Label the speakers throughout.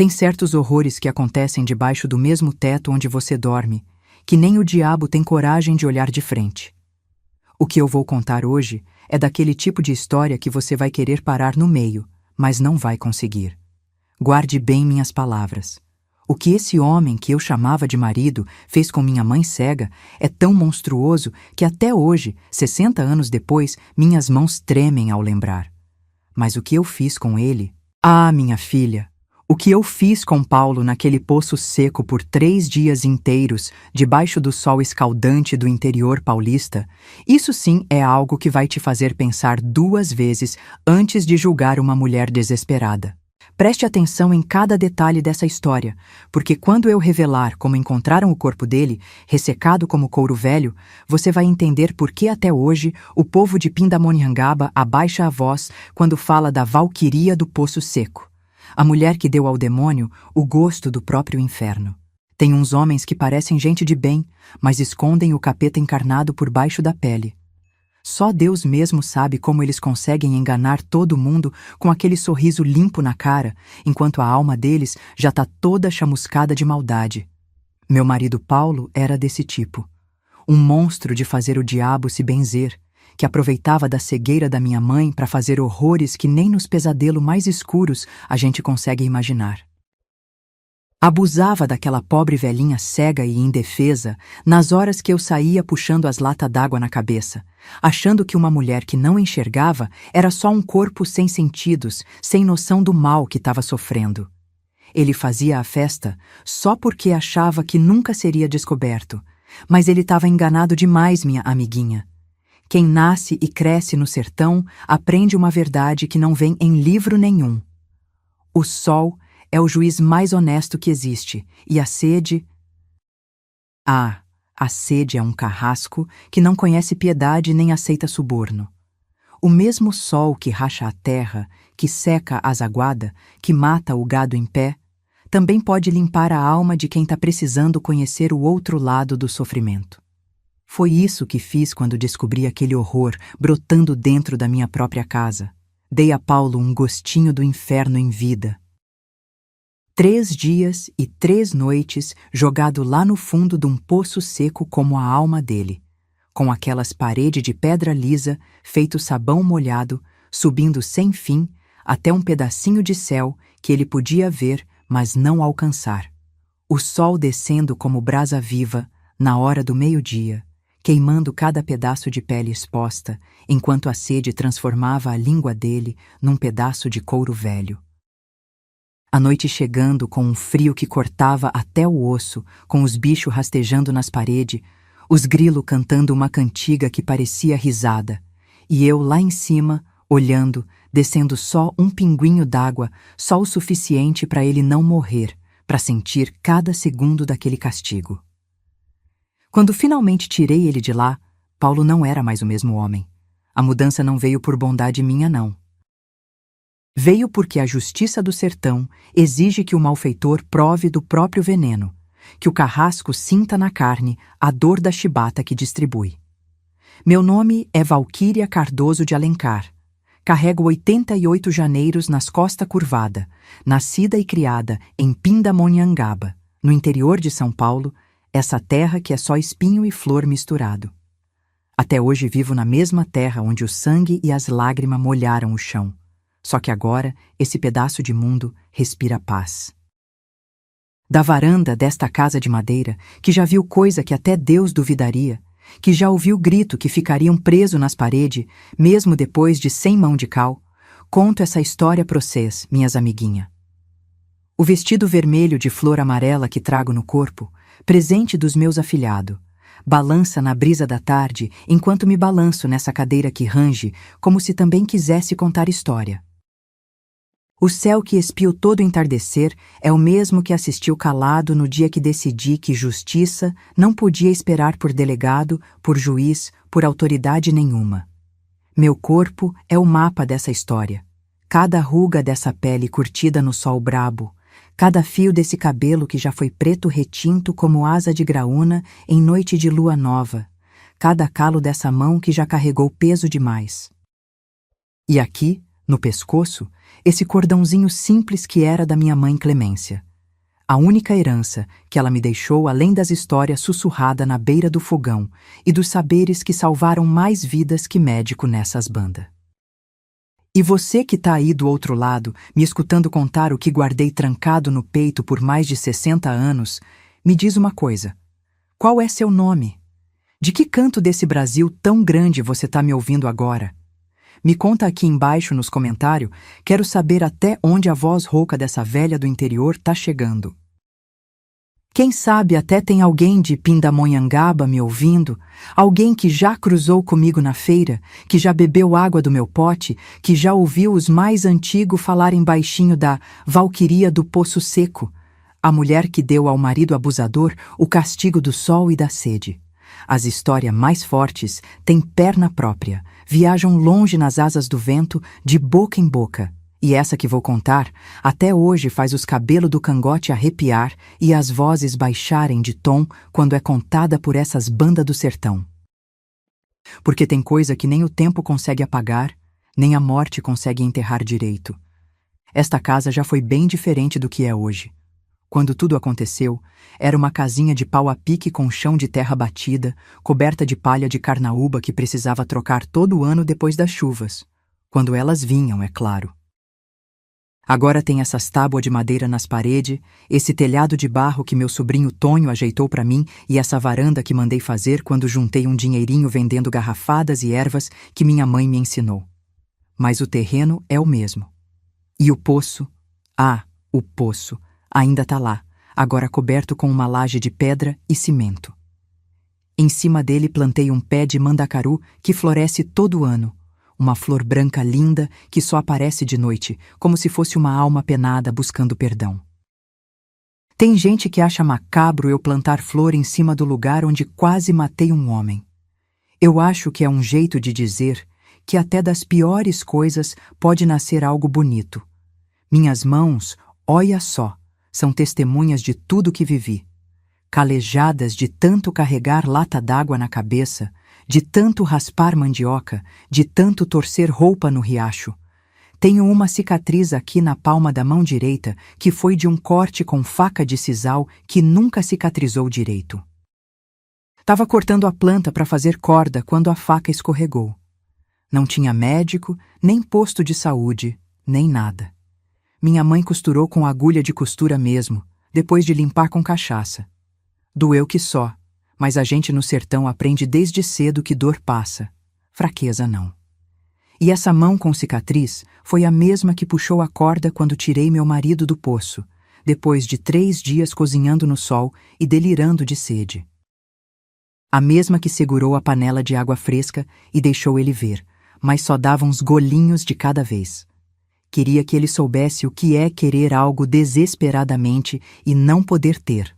Speaker 1: Tem certos horrores que acontecem debaixo do mesmo teto onde você dorme, que nem o diabo tem coragem de olhar de frente. O que eu vou contar hoje é daquele tipo de história que você vai querer parar no meio, mas não vai conseguir. Guarde bem minhas palavras. O que esse homem que eu chamava de marido fez com minha mãe cega é tão monstruoso que até hoje, 60 anos depois, minhas mãos tremem ao lembrar. Mas o que eu fiz com ele? Ah, minha filha! O que eu fiz com Paulo naquele poço seco por 3 dias inteiros, debaixo do sol escaldante do interior paulista, isso sim é algo que vai te fazer pensar 2 vezes antes de julgar uma mulher desesperada. Preste atenção em cada detalhe dessa história, porque quando eu revelar como encontraram o corpo dele, ressecado como couro velho, você vai entender por que até hoje o povo de Pindamonhangaba abaixa a voz quando fala da valquiria do poço seco. A mulher que deu ao demônio o gosto do próprio inferno. Tem uns homens que parecem gente de bem, mas escondem o capeta encarnado por baixo da pele. Só Deus mesmo sabe como eles conseguem enganar todo mundo com aquele sorriso limpo na cara, enquanto a alma deles já está toda chamuscada de maldade. Meu marido Paulo era desse tipo. Um monstro de fazer o diabo se benzer, que aproveitava da cegueira da minha mãe para fazer horrores que nem nos pesadelos mais escuros a gente consegue imaginar. Abusava daquela pobre velhinha cega e indefesa nas horas que eu saía puxando as latas d'água na cabeça, achando que uma mulher que não enxergava era só um corpo sem sentidos, sem noção do mal que estava sofrendo. Ele fazia a festa só porque achava que nunca seria descoberto, mas ele estava enganado demais, minha amiguinha. Quem nasce e cresce no sertão aprende uma verdade que não vem em livro nenhum. O sol é o juiz mais honesto que existe, e a sede... Ah, a sede é um carrasco que não conhece piedade nem aceita suborno. O mesmo sol que racha a terra, que seca as aguadas, que mata o gado em pé, também pode limpar a alma de quem está precisando conhecer o outro lado do sofrimento. Foi isso que fiz quando descobri aquele horror brotando dentro da minha própria casa. Dei a Paulo um gostinho do inferno em vida. 3 dias e 3 noites jogado lá no fundo de um poço seco como a alma dele, com aquelas paredes de pedra lisa, feito sabão molhado, subindo sem fim até um pedacinho de céu que ele podia ver, mas não alcançar. O sol descendo como brasa viva, na hora do meio-dia, queimando cada pedaço de pele exposta, enquanto a sede transformava a língua dele num pedaço de couro velho. A noite chegando com um frio que cortava até o osso, com os bichos rastejando nas paredes, os grilos cantando uma cantiga que parecia risada, e eu lá em cima, olhando, descendo só um pinguinho d'água, só o suficiente para ele não morrer, para sentir cada segundo daquele castigo. Quando finalmente tirei ele de lá, Paulo não era mais o mesmo homem. A mudança não veio por bondade minha, não. Veio porque a justiça do sertão exige que o malfeitor prove do próprio veneno, que o carrasco sinta na carne a dor da chibata que distribui. Meu nome é Valquíria Cardoso de Alencar. Carrego 88 janeiros nas Costa Curvada, nascida e criada em Pindamonhangaba, no interior de São Paulo, essa terra que é só espinho e flor misturado. Até hoje vivo na mesma terra onde o sangue e as lágrimas molharam o chão. Só que agora, esse pedaço de mundo respira paz. Da varanda desta casa de madeira, que já viu coisa que até Deus duvidaria, que já ouviu grito que ficariam presos nas paredes, mesmo depois de 100 mãos de cal, conto essa história pra vocês, minhas amiguinhas. O vestido vermelho de flor amarela que trago no corpo, presente dos meus afilhados, balança na brisa da tarde enquanto me balanço nessa cadeira que range, como se também quisesse contar história. O céu que espiou todo entardecer é o mesmo que assistiu calado no dia que decidi que justiça não podia esperar por delegado, por juiz, por autoridade nenhuma. Meu corpo é o mapa dessa história. Cada ruga dessa pele curtida no sol brabo, cada fio desse cabelo que já foi preto retinto como asa de graúna em noite de lua nova, cada calo dessa mão que já carregou peso demais. E aqui, no pescoço, esse cordãozinho simples que era da minha mãe Clemência. A única herança que ela me deixou além das histórias sussurradas na beira do fogão e dos saberes que salvaram mais vidas que médico nessas bandas. E você que tá aí do outro lado, me escutando contar o que guardei trancado no peito por mais de 60 anos, me diz uma coisa. Qual é seu nome? De que canto desse Brasil tão grande você tá me ouvindo agora? Me conta aqui embaixo nos comentários, quero saber até onde a voz rouca dessa velha do interior tá chegando. Quem sabe até tem alguém de Pindamonhangaba me ouvindo, alguém que já cruzou comigo na feira, que já bebeu água do meu pote, que já ouviu os mais antigos falarem baixinho da Valquiria do Poço Seco, a mulher que deu ao marido abusador o castigo do sol e da sede. As histórias mais fortes têm perna própria, viajam longe nas asas do vento, de boca em boca. E essa que vou contar, até hoje faz os cabelos do cangote arrepiar e as vozes baixarem de tom quando é contada por essas bandas do sertão. Porque tem coisa que nem o tempo consegue apagar, nem a morte consegue enterrar direito. Esta casa já foi bem diferente do que é hoje. Quando tudo aconteceu, era uma casinha de pau a pique com chão de terra batida, coberta de palha de carnaúba que precisava trocar todo ano depois das chuvas. Quando elas vinham, é claro. Agora tem essas tábuas de madeira nas paredes, esse telhado de barro que meu sobrinho Tonho ajeitou para mim e essa varanda que mandei fazer quando juntei um dinheirinho vendendo garrafadas e ervas que minha mãe me ensinou. Mas o terreno é o mesmo. E o poço? Ah, o poço. Ainda tá lá, agora coberto com uma laje de pedra e cimento. Em cima dele plantei um pé de mandacaru que floresce todo ano, uma flor branca linda que só aparece de noite, como se fosse uma alma penada buscando perdão. Tem gente que acha macabro eu plantar flor em cima do lugar onde quase matei um homem. Eu acho que é um jeito de dizer que até das piores coisas pode nascer algo bonito. Minhas mãos, olha só, são testemunhas de tudo que vivi. Calejadas de tanto carregar lata d'água na cabeça, de tanto raspar mandioca, de tanto torcer roupa no riacho. Tenho uma cicatriz aqui na palma da mão direita que foi de um corte com faca de sisal que nunca cicatrizou direito. Tava cortando a planta para fazer corda quando a faca escorregou. Não tinha médico, nem posto de saúde, nem nada. Minha mãe costurou com agulha de costura mesmo, depois de limpar com cachaça. Doeu que só, mas a gente no sertão aprende desde cedo que dor passa, fraqueza não. E essa mão com cicatriz foi a mesma que puxou a corda quando tirei meu marido do poço, depois de 3 dias cozinhando no sol e delirando de sede. A mesma que segurou a panela de água fresca e deixou ele ver, mas só dava uns golinhos de cada vez. Queria que ele soubesse o que é querer algo desesperadamente e não poder ter.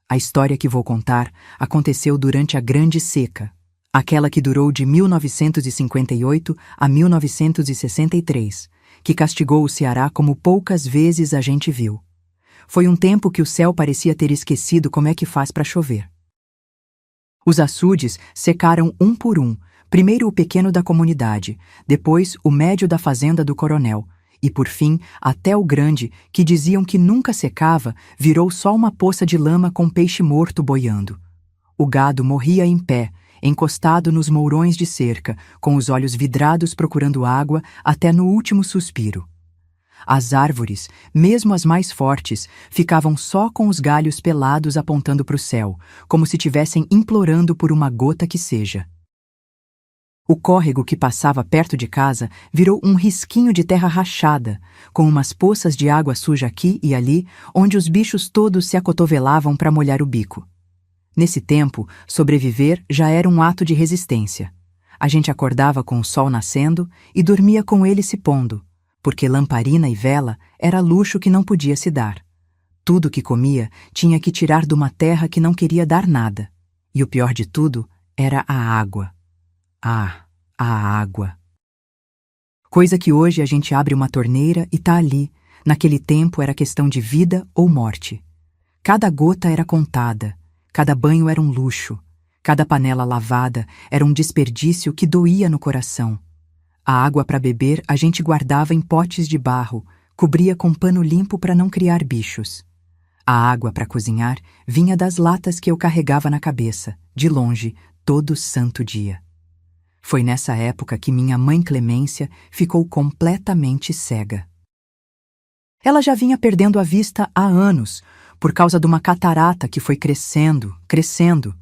Speaker 1: A história que vou contar aconteceu durante a Grande Seca, aquela que durou de 1958 a 1963, que castigou o Ceará como poucas vezes a gente viu. Foi um tempo que o céu parecia ter esquecido como é que faz para chover. Os açudes secaram um por um, primeiro o pequeno da comunidade, depois o médio da fazenda do coronel, e por fim, até o grande, que diziam que nunca secava, virou só uma poça de lama com peixe morto boiando. O gado morria em pé, encostado nos mourões de cerca, com os olhos vidrados procurando água até no último suspiro. As árvores, mesmo as mais fortes, ficavam só com os galhos pelados apontando para o céu, como se tivessem implorando por uma gota que seja. O córrego que passava perto de casa virou um risquinho de terra rachada, com umas poças de água suja aqui e ali, onde os bichos todos se acotovelavam para molhar o bico. Nesse tempo, sobreviver já era um ato de resistência. A gente acordava com o sol nascendo e dormia com ele se pondo, porque lamparina e vela era luxo que não podia se dar. Tudo que comia tinha que tirar de uma terra que não queria dar nada. E o pior de tudo era a água. Ah, a água. Coisa que hoje a gente abre uma torneira e tá ali. Naquele tempo era questão de vida ou morte. Cada gota era contada, cada banho era um luxo, cada panela lavada era um desperdício que doía no coração. A água para beber a gente guardava em potes de barro, cobria com pano limpo para não criar bichos. A água para cozinhar vinha das latas que eu carregava na cabeça, de longe, todo santo dia. Foi nessa época que minha mãe Clemência ficou completamente cega. Ela já vinha perdendo a vista há anos, por causa de uma catarata que foi crescendo, crescendo.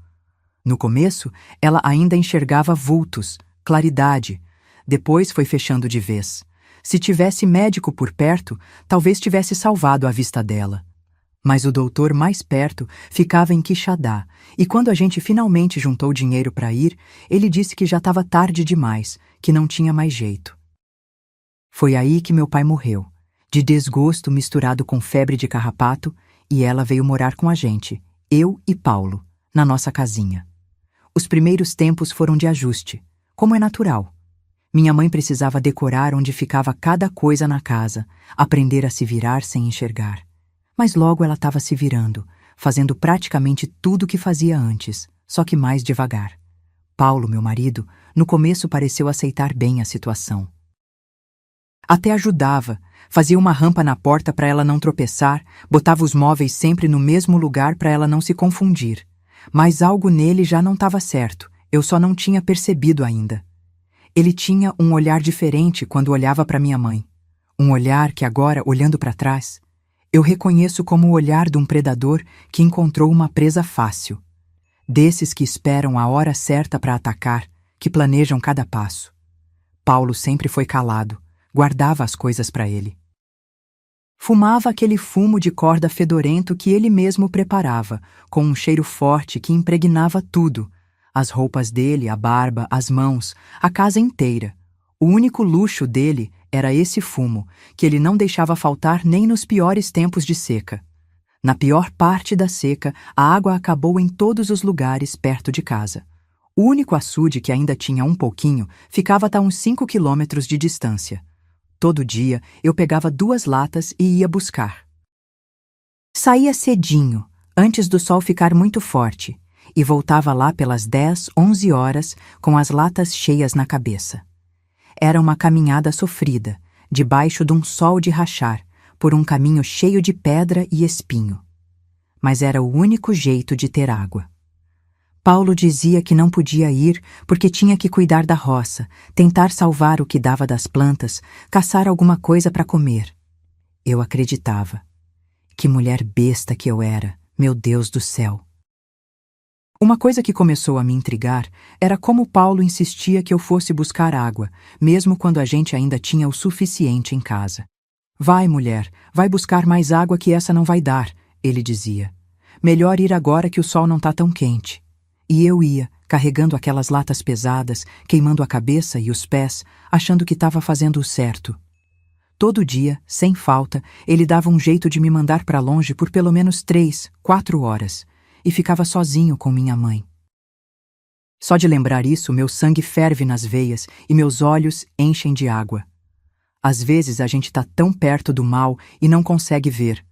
Speaker 1: No começo, ela ainda enxergava vultos, claridade. Depois foi fechando de vez. Se tivesse médico por perto, talvez tivesse salvado a vista dela. Mas o doutor mais perto ficava em Quixadá, e quando a gente finalmente juntou dinheiro para ir, ele disse que já estava tarde demais, que não tinha mais jeito. Foi aí que meu pai morreu, de desgosto misturado com febre de carrapato, e ela veio morar com a gente, eu e Paulo, na nossa casinha. Os primeiros tempos foram de ajuste, como é natural. Minha mãe precisava decorar onde ficava cada coisa na casa, aprender a se virar sem enxergar. Mas logo ela estava se virando, fazendo praticamente tudo o que fazia antes, só que mais devagar. Paulo, meu marido, no começo pareceu aceitar bem a situação. Até ajudava, fazia uma rampa na porta para ela não tropeçar, botava os móveis sempre no mesmo lugar para ela não se confundir. Mas algo nele já não estava certo, eu só não tinha percebido ainda. Ele tinha um olhar diferente quando olhava para minha mãe. Um olhar que agora, olhando para trás, eu reconheço como o olhar de um predador que encontrou uma presa fácil. Desses que esperam a hora certa para atacar, que planejam cada passo. Paulo sempre foi calado, guardava as coisas para ele. Fumava aquele fumo de corda fedorento que ele mesmo preparava, com um cheiro forte que impregnava tudo. As roupas dele, a barba, as mãos, a casa inteira. O único luxo dele era esse fumo, que ele não deixava faltar nem nos piores tempos de seca. Na pior parte da seca, a água acabou em todos os lugares perto de casa. O único açude que ainda tinha um pouquinho ficava a uns 5 quilômetros de distância. Todo dia eu pegava 2 latas e ia buscar. Saía cedinho, antes do sol ficar muito forte, e voltava lá pelas 10, 11 horas com as latas cheias na cabeça. Era uma caminhada sofrida, debaixo de um sol de rachar, por um caminho cheio de pedra e espinho. Mas era o único jeito de ter água. Paulo dizia que não podia ir porque tinha que cuidar da roça, tentar salvar o que dava das plantas, caçar alguma coisa para comer. Eu acreditava. Que mulher besta que eu era, meu Deus do céu! Uma coisa que começou a me intrigar era como Paulo insistia que eu fosse buscar água, mesmo quando a gente ainda tinha o suficiente em casa. Vai, mulher, vai buscar mais água que essa não vai dar, ele dizia. Melhor ir agora que o sol não tá tão quente. E eu ia, carregando aquelas latas pesadas, queimando a cabeça e os pés, achando que estava fazendo o certo. Todo dia, sem falta, ele dava um jeito de me mandar para longe por pelo menos 3, 4 horas, e ficava sozinho com minha mãe. Só de lembrar isso, meu sangue ferve nas veias e meus olhos enchem de água. Às vezes a gente tá tão perto do mal e não consegue ver.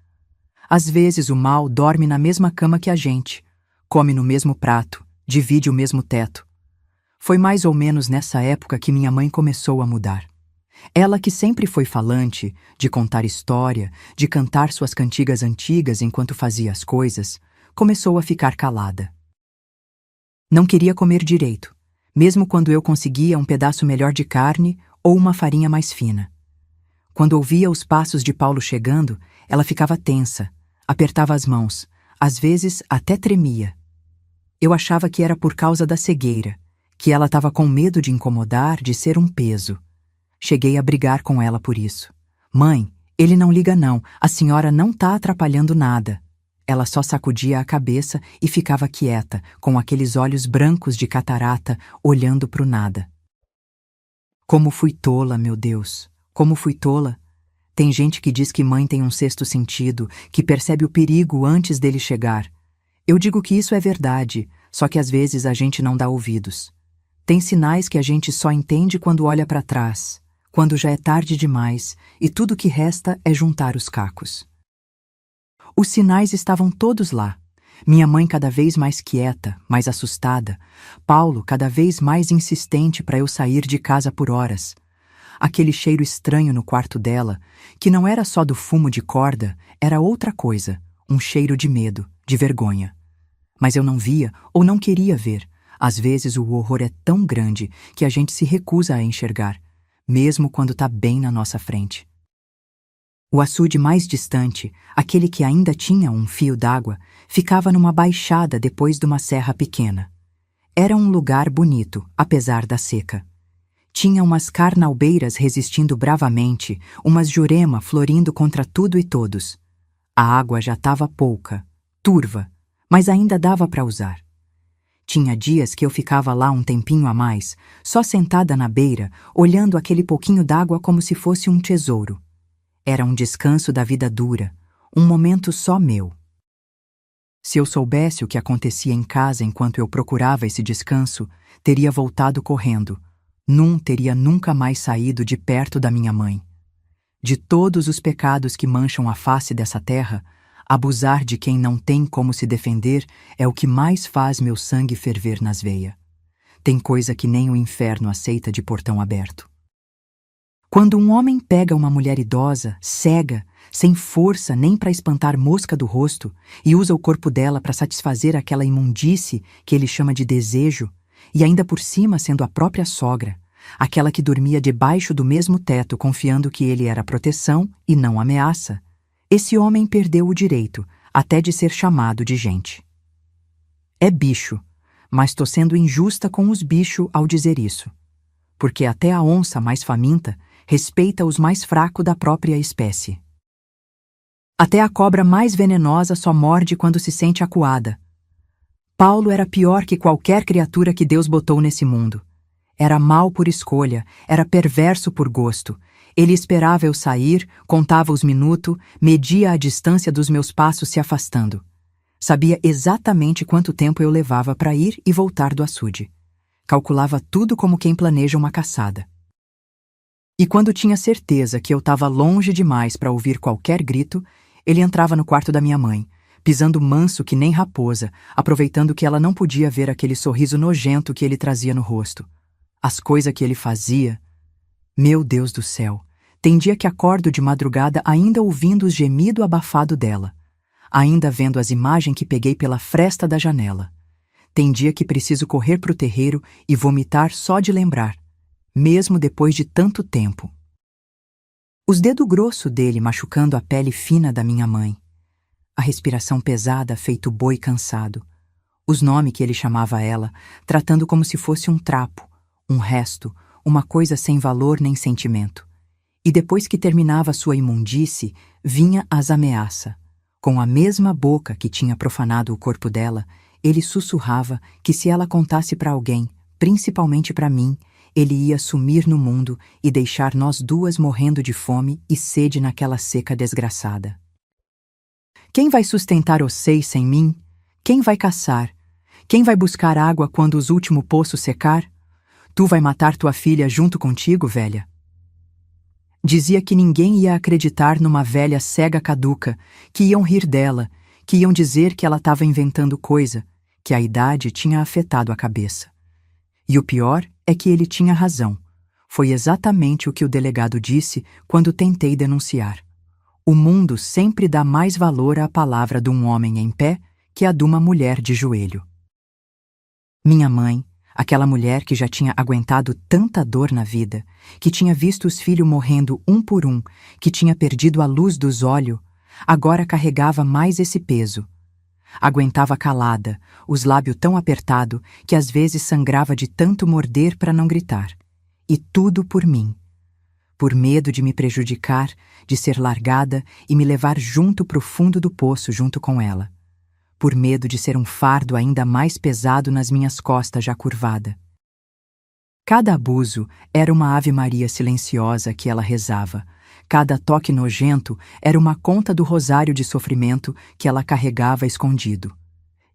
Speaker 1: Às vezes o mal dorme na mesma cama que a gente, come no mesmo prato, divide o mesmo teto. Foi mais ou menos nessa época que minha mãe começou a mudar. Ela que sempre foi falante, de contar história, de cantar suas cantigas antigas enquanto fazia as coisas, começou a ficar calada. Não queria comer direito, mesmo quando eu conseguia um pedaço melhor de carne ou uma farinha mais fina. Quando ouvia os passos de Paulo chegando, ela ficava tensa, apertava as mãos, às vezes até tremia. Eu achava que era por causa da cegueira, que ela estava com medo de incomodar, de ser um peso. Cheguei a brigar com ela por isso. Mãe, ele não liga não, a senhora não tá atrapalhando nada. Ela só sacudia a cabeça e ficava quieta, com aqueles olhos brancos de catarata, olhando pro nada. Como fui tola, meu Deus, como fui tola. Tem gente que diz que mãe tem um sexto sentido, que percebe o perigo antes dele chegar. Eu digo que isso é verdade, só que às vezes a gente não dá ouvidos. Tem sinais que a gente só entende quando olha para trás, quando já é tarde demais e tudo que resta é juntar os cacos. Os sinais estavam todos lá. Minha mãe cada vez mais quieta, mais assustada. Paulo cada vez mais insistente para eu sair de casa por horas. aquele cheiro estranho no quarto dela, que não era só do fumo de corda, era outra coisa, um cheiro de medo, de vergonha. Mas eu não via ou não queria ver. Às vezes o horror é tão grande que a gente se recusa a enxergar, mesmo quando está bem na nossa frente. O açude mais distante, aquele que ainda tinha um fio d'água, ficava numa baixada depois de uma serra pequena. Era um lugar bonito, apesar da seca. Tinha umas carnaubeiras resistindo bravamente, umas jurema florindo contra tudo e todos. A água já estava pouca, turva, mas ainda dava para usar. Tinha dias que eu ficava lá um tempinho a mais, só sentada na beira, olhando aquele pouquinho d'água como se fosse um tesouro. Era um descanso da vida dura, um momento só meu. Se eu soubesse o que acontecia em casa enquanto eu procurava esse descanso, teria voltado correndo. Não teria nunca mais saído de perto da minha mãe. De todos os pecados que mancham a face dessa terra, abusar de quem não tem como se defender é o que mais faz meu sangue ferver nas veias. Tem coisa que nem o inferno aceita de portão aberto. Quando um homem pega uma mulher idosa, cega, sem força nem para espantar mosca do rosto, e usa o corpo dela para satisfazer aquela imundície que ele chama de desejo, e ainda por cima sendo a própria sogra, aquela que dormia debaixo do mesmo teto confiando que ele era proteção e não ameaça, esse homem perdeu o direito até de ser chamado de gente. É bicho, mas tô sendo injusta com os bichos ao dizer isso, porque até a onça mais faminta respeita os mais fracos da própria espécie. Até a cobra mais venenosa só morde quando se sente acuada. Paulo era pior que qualquer criatura que Deus botou nesse mundo. Era mau por escolha, era perverso por gosto. Ele esperava eu sair, contava os minutos, media a distância dos meus passos se afastando. Sabia exatamente quanto tempo eu levava para ir e voltar do açude. Calculava tudo como quem planeja uma caçada. E quando tinha certeza que eu estava longe demais para ouvir qualquer grito, ele entrava no quarto da minha mãe, pisando manso que nem raposa, aproveitando que ela não podia ver aquele sorriso nojento que ele trazia no rosto. As coisas que ele fazia... Meu Deus do céu! Tem dia que acordo de madrugada ainda ouvindo os gemidos abafados dela, ainda vendo as imagens que peguei pela fresta da janela. Tem dia que preciso correr pro terreiro e vomitar só de lembrar, mesmo depois de tanto tempo. Os dedos grossos dele machucando a pele fina da minha mãe. A respiração pesada feito boi cansado. Os nomes que ele chamava ela, tratando como se fosse um trapo, um resto, uma coisa sem valor nem sentimento. E depois que terminava sua imundície, vinha as ameaças. Com a mesma boca que tinha profanado o corpo dela, ele sussurrava que se ela contasse para alguém, principalmente para mim, ele ia sumir no mundo e deixar nós duas morrendo de fome e sede naquela seca desgraçada. Quem vai sustentar vocês sem mim? Quem vai caçar? Quem vai buscar água quando os últimos poços secar? Tu vai matar tua filha junto contigo, velha? Dizia que ninguém ia acreditar numa velha cega caduca, que iam rir dela, que iam dizer que ela estava inventando coisa, que a idade tinha afetado a cabeça. E o pior é que ele tinha razão. Foi exatamente o que o delegado disse quando tentei denunciar. O mundo sempre dá mais valor à palavra de um homem em pé que a de uma mulher de joelho. Minha mãe, aquela mulher que já tinha aguentado tanta dor na vida, que tinha visto os filhos morrendo um por um, que tinha perdido a luz dos olhos, agora carregava mais esse peso. Aguentava calada, os lábios tão apertados que às vezes sangrava de tanto morder para não gritar. E tudo por mim. Por medo de me prejudicar, de ser largada e me levar junto pro fundo do poço junto com ela. Por medo de ser um fardo ainda mais pesado nas minhas costas já curvada. Cada abuso era uma ave-maria silenciosa que ela rezava. Cada toque nojento era uma conta do rosário de sofrimento que ela carregava escondido.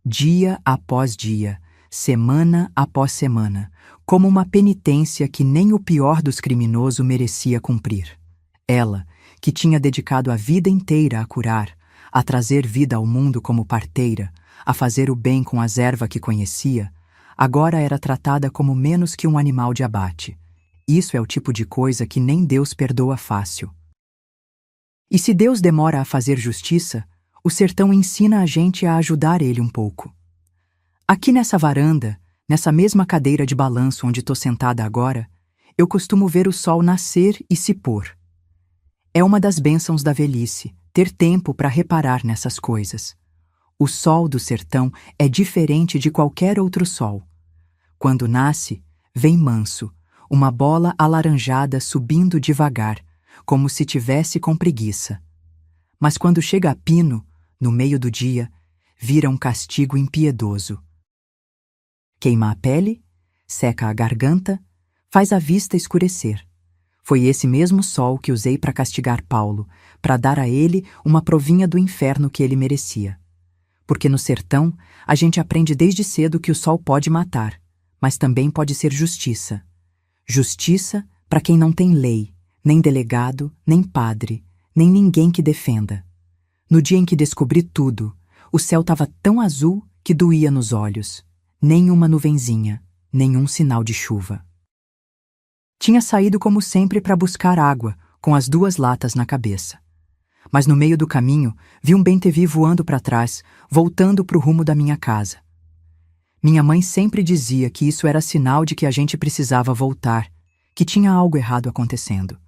Speaker 1: Dia após dia, semana após semana, como uma penitência que nem o pior dos criminosos merecia cumprir. Ela, que tinha dedicado a vida inteira a curar, a trazer vida ao mundo como parteira, a fazer o bem com as ervas que conhecia, agora era tratada como menos que um animal de abate. Isso é o tipo de coisa que nem Deus perdoa fácil. E se Deus demora a fazer justiça, o sertão ensina a gente a ajudar ele um pouco. Aqui nessa varanda, nessa mesma cadeira de balanço onde estou sentada agora, eu costumo ver o sol nascer e se pôr. É uma das bênçãos da velhice, ter tempo para reparar nessas coisas. O sol do sertão é diferente de qualquer outro sol. Quando nasce, vem manso, uma bola alaranjada subindo devagar, como se tivesse com preguiça. Mas quando chega a pino, no meio do dia, vira um castigo impiedoso. Queima a pele, seca a garganta, faz a vista escurecer. Foi esse mesmo sol que usei para castigar Paulo, para dar a ele uma provinha do inferno que ele merecia. Porque no sertão, a gente aprende desde cedo que o sol pode matar, mas também pode ser justiça. Justiça para quem não tem lei, nem delegado, nem padre, nem ninguém que defenda. No dia em que descobri tudo, o céu estava tão azul que doía nos olhos. Nenhuma nuvenzinha, nenhum sinal de chuva. Tinha saído como sempre para buscar água, com as 2 latas na cabeça. Mas no meio do caminho, vi um bem-te-vi voando para trás, voltando para o rumo da minha casa. Minha mãe sempre dizia que isso era sinal de que a gente precisava voltar, que tinha algo errado acontecendo.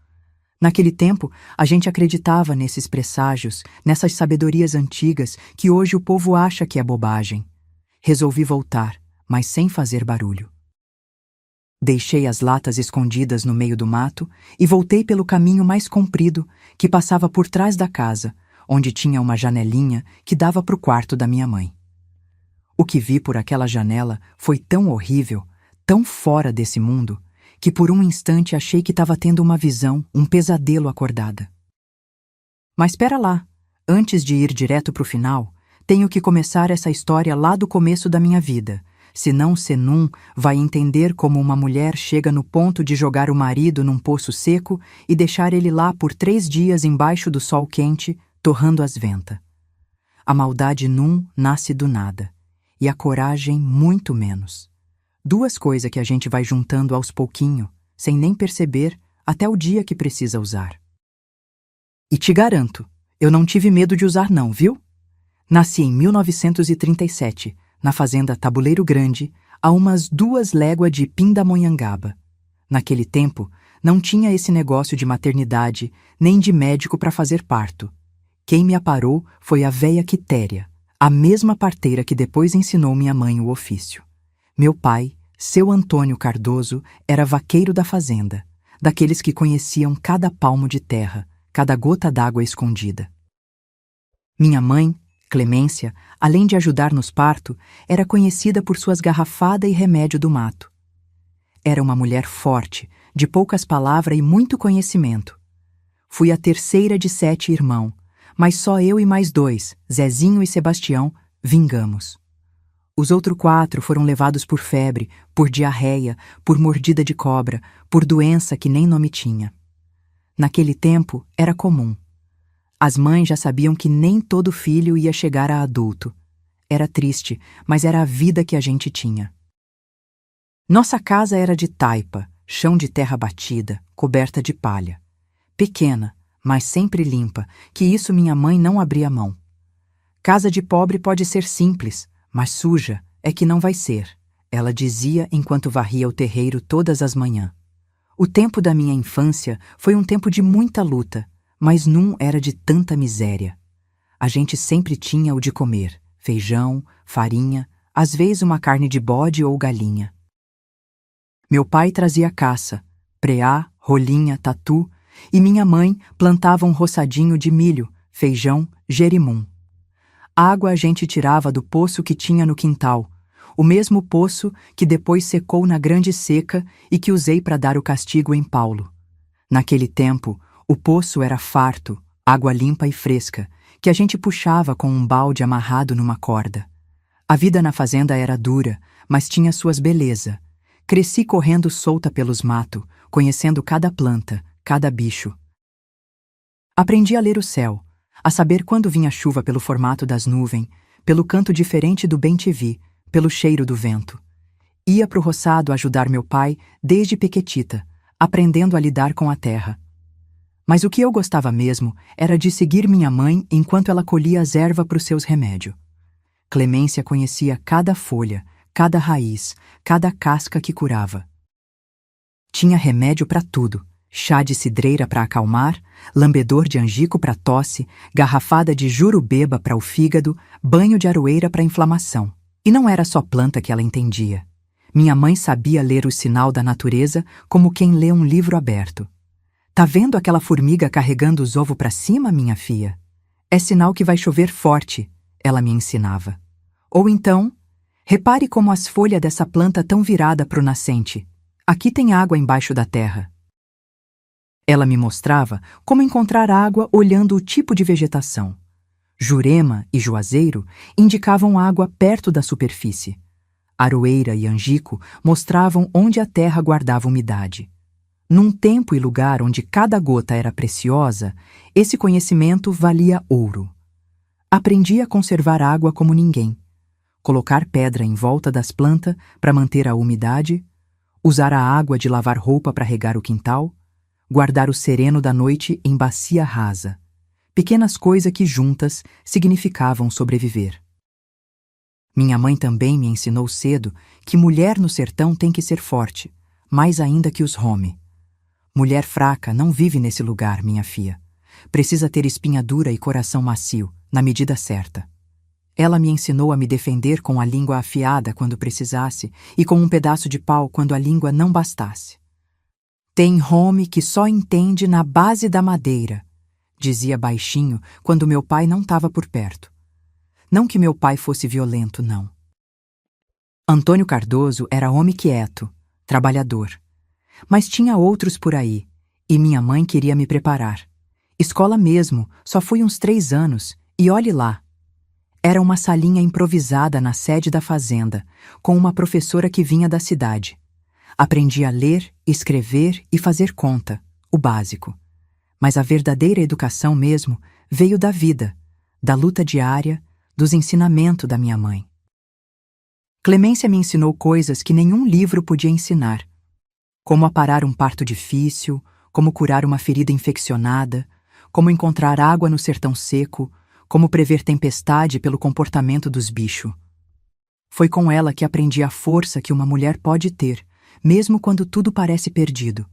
Speaker 1: Naquele tempo, a gente acreditava nesses presságios, nessas sabedorias antigas que hoje o povo acha que é bobagem. Resolvi voltar, mas sem fazer barulho. Deixei as latas escondidas no meio do mato e voltei pelo caminho mais comprido que passava por trás da casa, onde tinha uma janelinha que dava para o quarto da minha mãe. O que vi por aquela janela foi tão horrível, tão fora desse mundo, que por um instante achei que estava tendo uma visão, um pesadelo acordada. Mas espera lá, antes de ir direto para o final, tenho que começar essa história lá do começo da minha vida, senão Senum vai entender como uma mulher chega no ponto de jogar o marido num poço seco e deixar ele lá por 3 dias embaixo do sol quente, torrando as ventas. A maldade Num nasce do nada, e a coragem muito menos. 2 coisas que a gente vai juntando aos pouquinho, sem nem perceber, até o dia que precisa usar. E te garanto, eu não tive medo de usar não, viu? Nasci em 1937, na fazenda Tabuleiro Grande, a umas 2 léguas de Pindamonhangaba. Naquele tempo, não tinha esse negócio de maternidade, nem de médico para fazer parto. Quem me aparou foi a véia Quitéria, a mesma parteira que depois ensinou minha mãe o ofício. Meu pai, seu Antônio Cardoso, era vaqueiro da fazenda, daqueles que conheciam cada palmo de terra, cada gota d'água escondida. Minha mãe, Clemência, além de ajudar nos partos, era conhecida por suas garrafadas e remédio do mato. Era uma mulher forte, de poucas palavras e muito conhecimento. Fui a terceira de 7 irmãos, mas só eu e mais 2, Zezinho e Sebastião, vingamos. Os outros 4 foram levados por febre, por diarreia, por mordida de cobra, por doença que nem nome tinha. Naquele tempo, era comum. As mães já sabiam que nem todo filho ia chegar a adulto. Era triste, mas era a vida que a gente tinha. Nossa casa era de taipa, chão de terra batida, coberta de palha. Pequena, mas sempre limpa, que isso minha mãe não abria mão. Casa de pobre pode ser simples, mas suja é que não vai ser, ela dizia enquanto varria o terreiro todas as manhãs. O tempo da minha infância foi um tempo de muita luta, mas não era de tanta miséria. A gente sempre tinha o de comer, feijão, farinha, às vezes uma carne de bode ou galinha. Meu pai trazia caça, preá, rolinha, tatu, e minha mãe plantava um roçadinho de milho, feijão, jerimum. Água a gente tirava do poço que tinha no quintal, o mesmo poço que depois secou na grande seca e que usei para dar o castigo em Paulo. Naquele tempo, o poço era farto, água limpa e fresca, que a gente puxava com um balde amarrado numa corda. A vida na fazenda era dura, mas tinha suas belezas. Cresci correndo solta pelos matos, conhecendo cada planta, cada bicho. Aprendi a ler o céu, a saber quando vinha chuva pelo formato das nuvens, pelo canto diferente do bem-te-vi, pelo cheiro do vento. Ia pro roçado ajudar meu pai desde pequetita, aprendendo a lidar com a terra. Mas o que eu gostava mesmo era de seguir minha mãe enquanto ela colhia as ervas para os seus remédios. Clemência conhecia cada folha, cada raiz, cada casca que curava. Tinha remédio para tudo: chá de cidreira para acalmar, lambedor de angico para tosse, garrafada de jurubeba para o fígado, banho de aroeira para inflamação. E não era só planta que ela entendia. Minha mãe sabia ler o sinal da natureza como quem lê um livro aberto. Tá vendo aquela formiga carregando os ovos para cima, minha filha? É sinal que vai chover forte, ela me ensinava. Ou então, repare como as folhas dessa planta tão virada pro nascente. Aqui tem água embaixo da terra. Ela me mostrava como encontrar água olhando o tipo de vegetação. Jurema e juazeiro indicavam água perto da superfície. Aroeira e angico mostravam onde a terra guardava umidade. Num tempo e lugar onde cada gota era preciosa, esse conhecimento valia ouro. Aprendi a conservar água como ninguém. Colocar pedra em volta das plantas para manter a umidade, usar a água de lavar roupa para regar o quintal, guardar o sereno da noite em bacia rasa. Pequenas coisas que juntas significavam sobreviver. Minha mãe também me ensinou cedo que mulher no sertão tem que ser forte, mais ainda que os homens. Mulher fraca não vive nesse lugar, minha filha. Precisa ter espinha dura e coração macio, na medida certa. Ela me ensinou a me defender com a língua afiada quando precisasse e com um pedaço de pau quando a língua não bastasse. Tem homem que só entende na base da madeira, dizia baixinho quando meu pai não estava por perto. Não que meu pai fosse violento, não. Antônio Cardoso era homem quieto, trabalhador. Mas tinha outros por aí, e minha mãe queria me preparar. Escola mesmo, só fui uns 3 anos, e olhe lá. Era uma salinha improvisada na sede da fazenda, com uma professora que vinha da cidade. Aprendi a ler, escrever e fazer conta, o básico. Mas a verdadeira educação mesmo veio da vida, da luta diária, dos ensinamentos da minha mãe. Clemência me ensinou coisas que nenhum livro podia ensinar. Como aparar um parto difícil, como curar uma ferida infeccionada, como encontrar água no sertão seco, como prever tempestade pelo comportamento dos bichos. Foi com ela que aprendi a força que uma mulher pode ter, mesmo quando tudo parece perdido.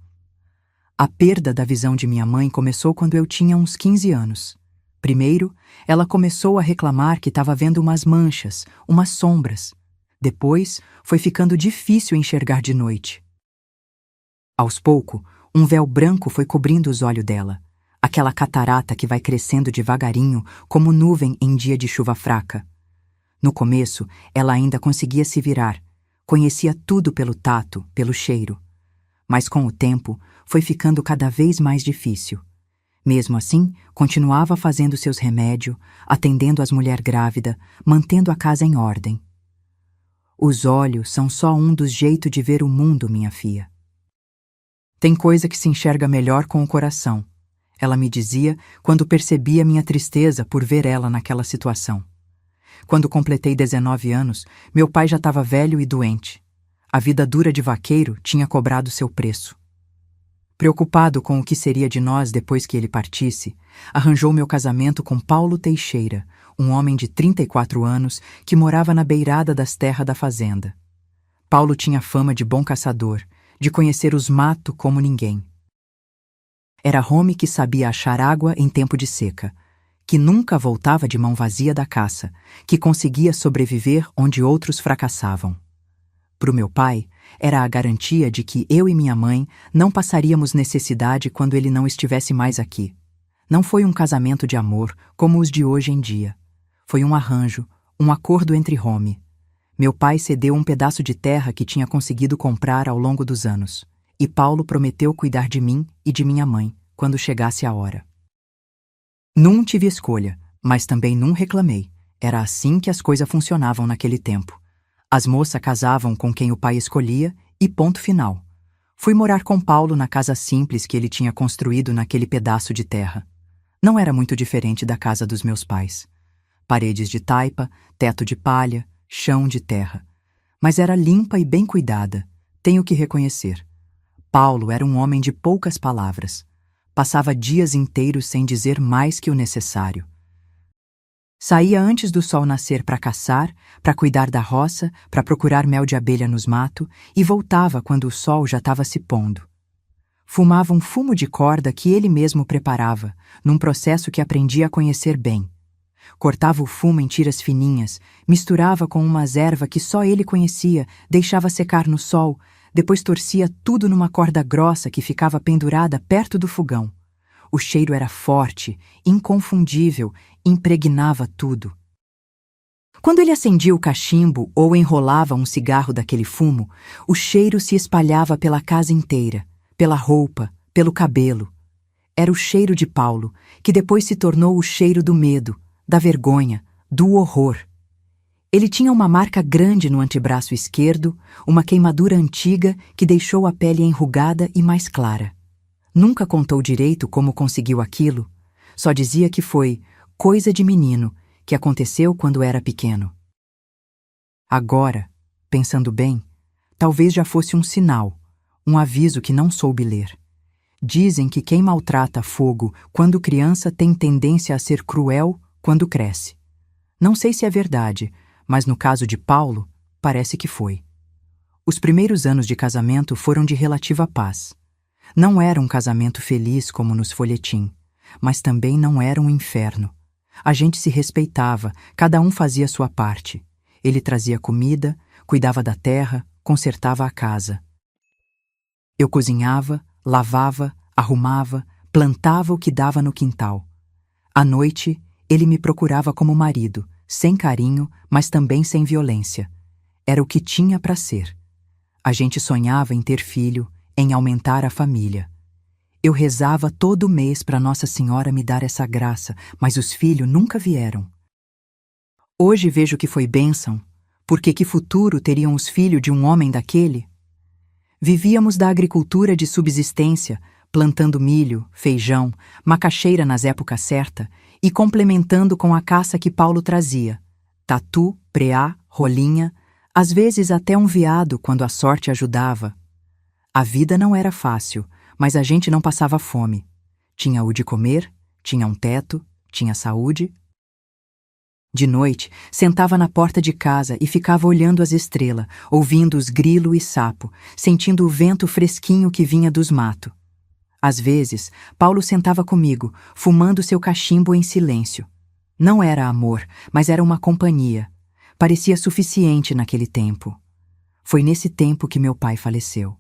Speaker 1: A perda da visão de minha mãe começou quando eu tinha uns 15 anos. Primeiro, ela começou a reclamar que estava vendo umas manchas, umas sombras. Depois, foi ficando difícil enxergar de noite. Aos poucos, um véu branco foi cobrindo os olhos dela, aquela catarata que vai crescendo devagarinho como nuvem em dia de chuva fraca. No começo, ela ainda conseguia se virar, conhecia tudo pelo tato, pelo cheiro. Mas com o tempo, foi ficando cada vez mais difícil. Mesmo assim, continuava fazendo seus remédios, atendendo as mulheres grávidas, mantendo a casa em ordem. Os olhos são só um dos jeitos de ver o mundo, minha filha. Tem coisa que se enxerga melhor com o coração, ela me dizia quando percebia minha tristeza por ver ela naquela situação. Quando completei 19 anos, meu pai já estava velho e doente. A vida dura de vaqueiro tinha cobrado seu preço. Preocupado com o que seria de nós depois que ele partisse, arranjou meu casamento com Paulo Teixeira, um homem de 34 anos que morava na beirada das terras da fazenda. Paulo tinha fama de bom caçador, de conhecer os matos como ninguém. Era homem que sabia achar água em tempo de seca, que nunca voltava de mão vazia da caça, que conseguia sobreviver onde outros fracassavam. Pro meu pai, era a garantia de que eu e minha mãe não passaríamos necessidade quando ele não estivesse mais aqui. Não foi um casamento de amor como os de hoje em dia. Foi um arranjo, um acordo entre homens. Meu pai cedeu um pedaço de terra que tinha conseguido comprar ao longo dos anos, e Paulo prometeu cuidar de mim e de minha mãe quando chegasse a hora. Não tive escolha, mas também não reclamei. Era assim que as coisas funcionavam naquele tempo. As moças casavam com quem o pai escolhia e ponto final. Fui morar com Paulo na casa simples que ele tinha construído naquele pedaço de terra. Não era muito diferente da casa dos meus pais. Paredes de taipa, teto de palha, chão de terra. Mas era limpa e bem cuidada, tenho que reconhecer. Paulo era um homem de poucas palavras. Passava dias inteiros sem dizer mais que o necessário. Saía antes do sol nascer para caçar, para cuidar da roça, para procurar mel de abelha nos matos e voltava quando o sol já estava se pondo. Fumava um fumo de corda que ele mesmo preparava, num processo que aprendia a conhecer bem. Cortava o fumo em tiras fininhas, misturava com umas ervas que só ele conhecia, deixava secar no sol, depois torcia tudo numa corda grossa que ficava pendurada perto do fogão. O cheiro era forte, inconfundível, impregnava tudo. Quando ele acendia o cachimbo ou enrolava um cigarro daquele fumo, o cheiro se espalhava pela casa inteira, pela roupa, pelo cabelo. Era o cheiro de Paulo, que depois se tornou o cheiro do medo, da vergonha, do horror. Ele tinha uma marca grande no antebraço esquerdo, uma queimadura antiga que deixou a pele enrugada e mais clara. Nunca contou direito como conseguiu aquilo, só dizia que foi coisa de menino, que aconteceu quando era pequeno. Agora, pensando bem, talvez já fosse um sinal, um aviso que não soube ler. Dizem que quem maltrata fogo quando criança tem tendência a ser cruel quando cresce. Não sei se é verdade, mas no caso de Paulo, parece que foi. Os primeiros anos de casamento foram de relativa paz. Não era um casamento feliz como nos folhetim, mas também não era um inferno. A gente se respeitava, cada um fazia sua parte. Ele trazia comida, cuidava da terra, consertava a casa. Eu cozinhava, lavava, arrumava, plantava o que dava no quintal. À noite, ele me procurava como marido, sem carinho, mas também sem violência. Era o que tinha para ser. A gente sonhava em ter filho, em aumentar a família. Eu rezava todo mês para Nossa Senhora me dar essa graça, mas os filhos nunca vieram. Hoje vejo que foi bênção, porque que futuro teriam os filhos de um homem daquele? Vivíamos da agricultura de subsistência, plantando milho, feijão, macaxeira nas épocas certas e complementando com a caça que Paulo trazia. Tatu, preá, rolinha, às vezes até um veado quando a sorte ajudava. A vida não era fácil, mas a gente não passava fome. Tinha o de comer, tinha um teto, tinha saúde. De noite, sentava na porta de casa e ficava olhando as estrelas, ouvindo os grilo e sapo, sentindo o vento fresquinho que vinha dos matos. Às vezes, Paulo sentava comigo, fumando seu cachimbo em silêncio. Não era amor, mas era uma companhia. Parecia suficiente naquele tempo. Foi nesse tempo que meu pai faleceu.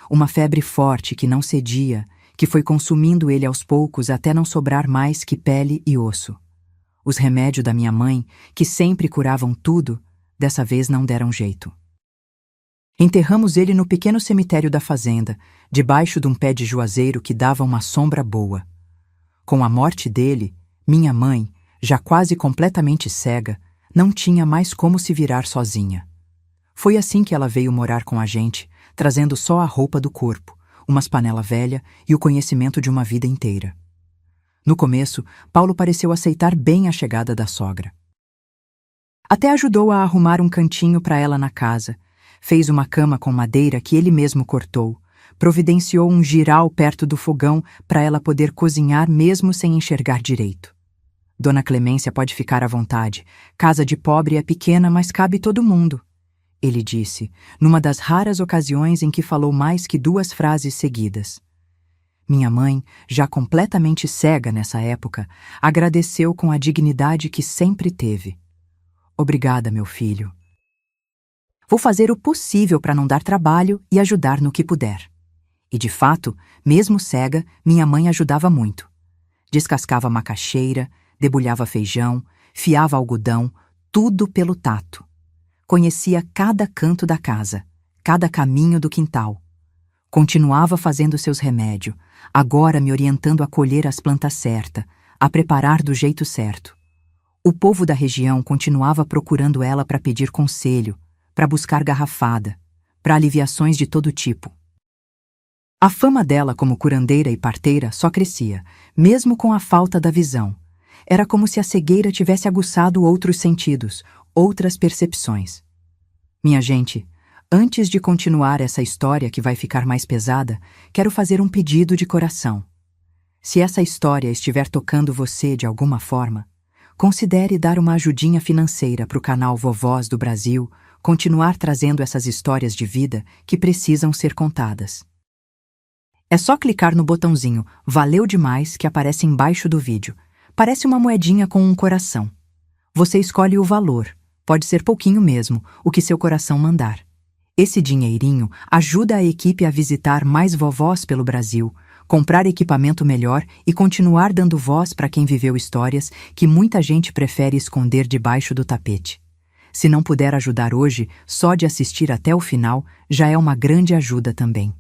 Speaker 1: Uma febre forte que não cedia, que foi consumindo ele aos poucos até não sobrar mais que pele e osso. Os remédios da minha mãe, que sempre curavam tudo, dessa vez não deram jeito. Enterramos ele no pequeno cemitério da fazenda, debaixo de um pé de juazeiro que dava uma sombra boa. Com a morte dele, minha mãe, já quase completamente cega, não tinha mais como se virar sozinha. Foi assim que ela veio morar com a gente, trazendo só a roupa do corpo, umas panela velha e o conhecimento de uma vida inteira. No começo, Paulo pareceu aceitar bem a chegada da sogra. Até ajudou a arrumar um cantinho para ela na casa, fez uma cama com madeira que ele mesmo cortou, providenciou um giral perto do fogão para ela poder cozinhar mesmo sem enxergar direito. Dona Clemência pode ficar à vontade, casa de pobre é pequena, mas cabe todo mundo, ele disse, numa das raras ocasiões em que falou mais que 2 frases seguidas. Minha mãe, já completamente cega nessa época, agradeceu com a dignidade que sempre teve. Obrigada, meu filho. Vou fazer o possível para não dar trabalho e ajudar no que puder. E, de fato, mesmo cega, minha mãe ajudava muito. Descascava macaxeira, debulhava feijão, fiava algodão, tudo pelo tato. Conhecia cada canto da casa, cada caminho do quintal. Continuava fazendo seus remédios, agora me orientando a colher as plantas certas, a preparar do jeito certo. O povo da região continuava procurando ela para pedir conselho, para buscar garrafada, para aliviações de todo tipo. A fama dela como curandeira e parteira só crescia, mesmo com a falta da visão. Era como se a cegueira tivesse aguçado outros sentidos, outras percepções. Minha gente, Antes de continuar essa história que vai ficar mais pesada, quero fazer um pedido de coração. Se essa história estiver tocando você de alguma forma, considere dar uma ajudinha financeira para o canal Vovós do Brasil continuar trazendo essas histórias de vida que precisam ser contadas. É só clicar no botãozinho Valeu Demais que aparece embaixo do vídeo. Parece uma moedinha com um coração. Você escolhe o valor, pode ser pouquinho mesmo, o que seu coração mandar. Esse dinheirinho ajuda a equipe a visitar mais vovós pelo Brasil, comprar equipamento melhor e continuar dando voz para quem viveu histórias que muita gente prefere esconder debaixo do tapete. Se não puder ajudar hoje, só de assistir até o final já é uma grande ajuda também.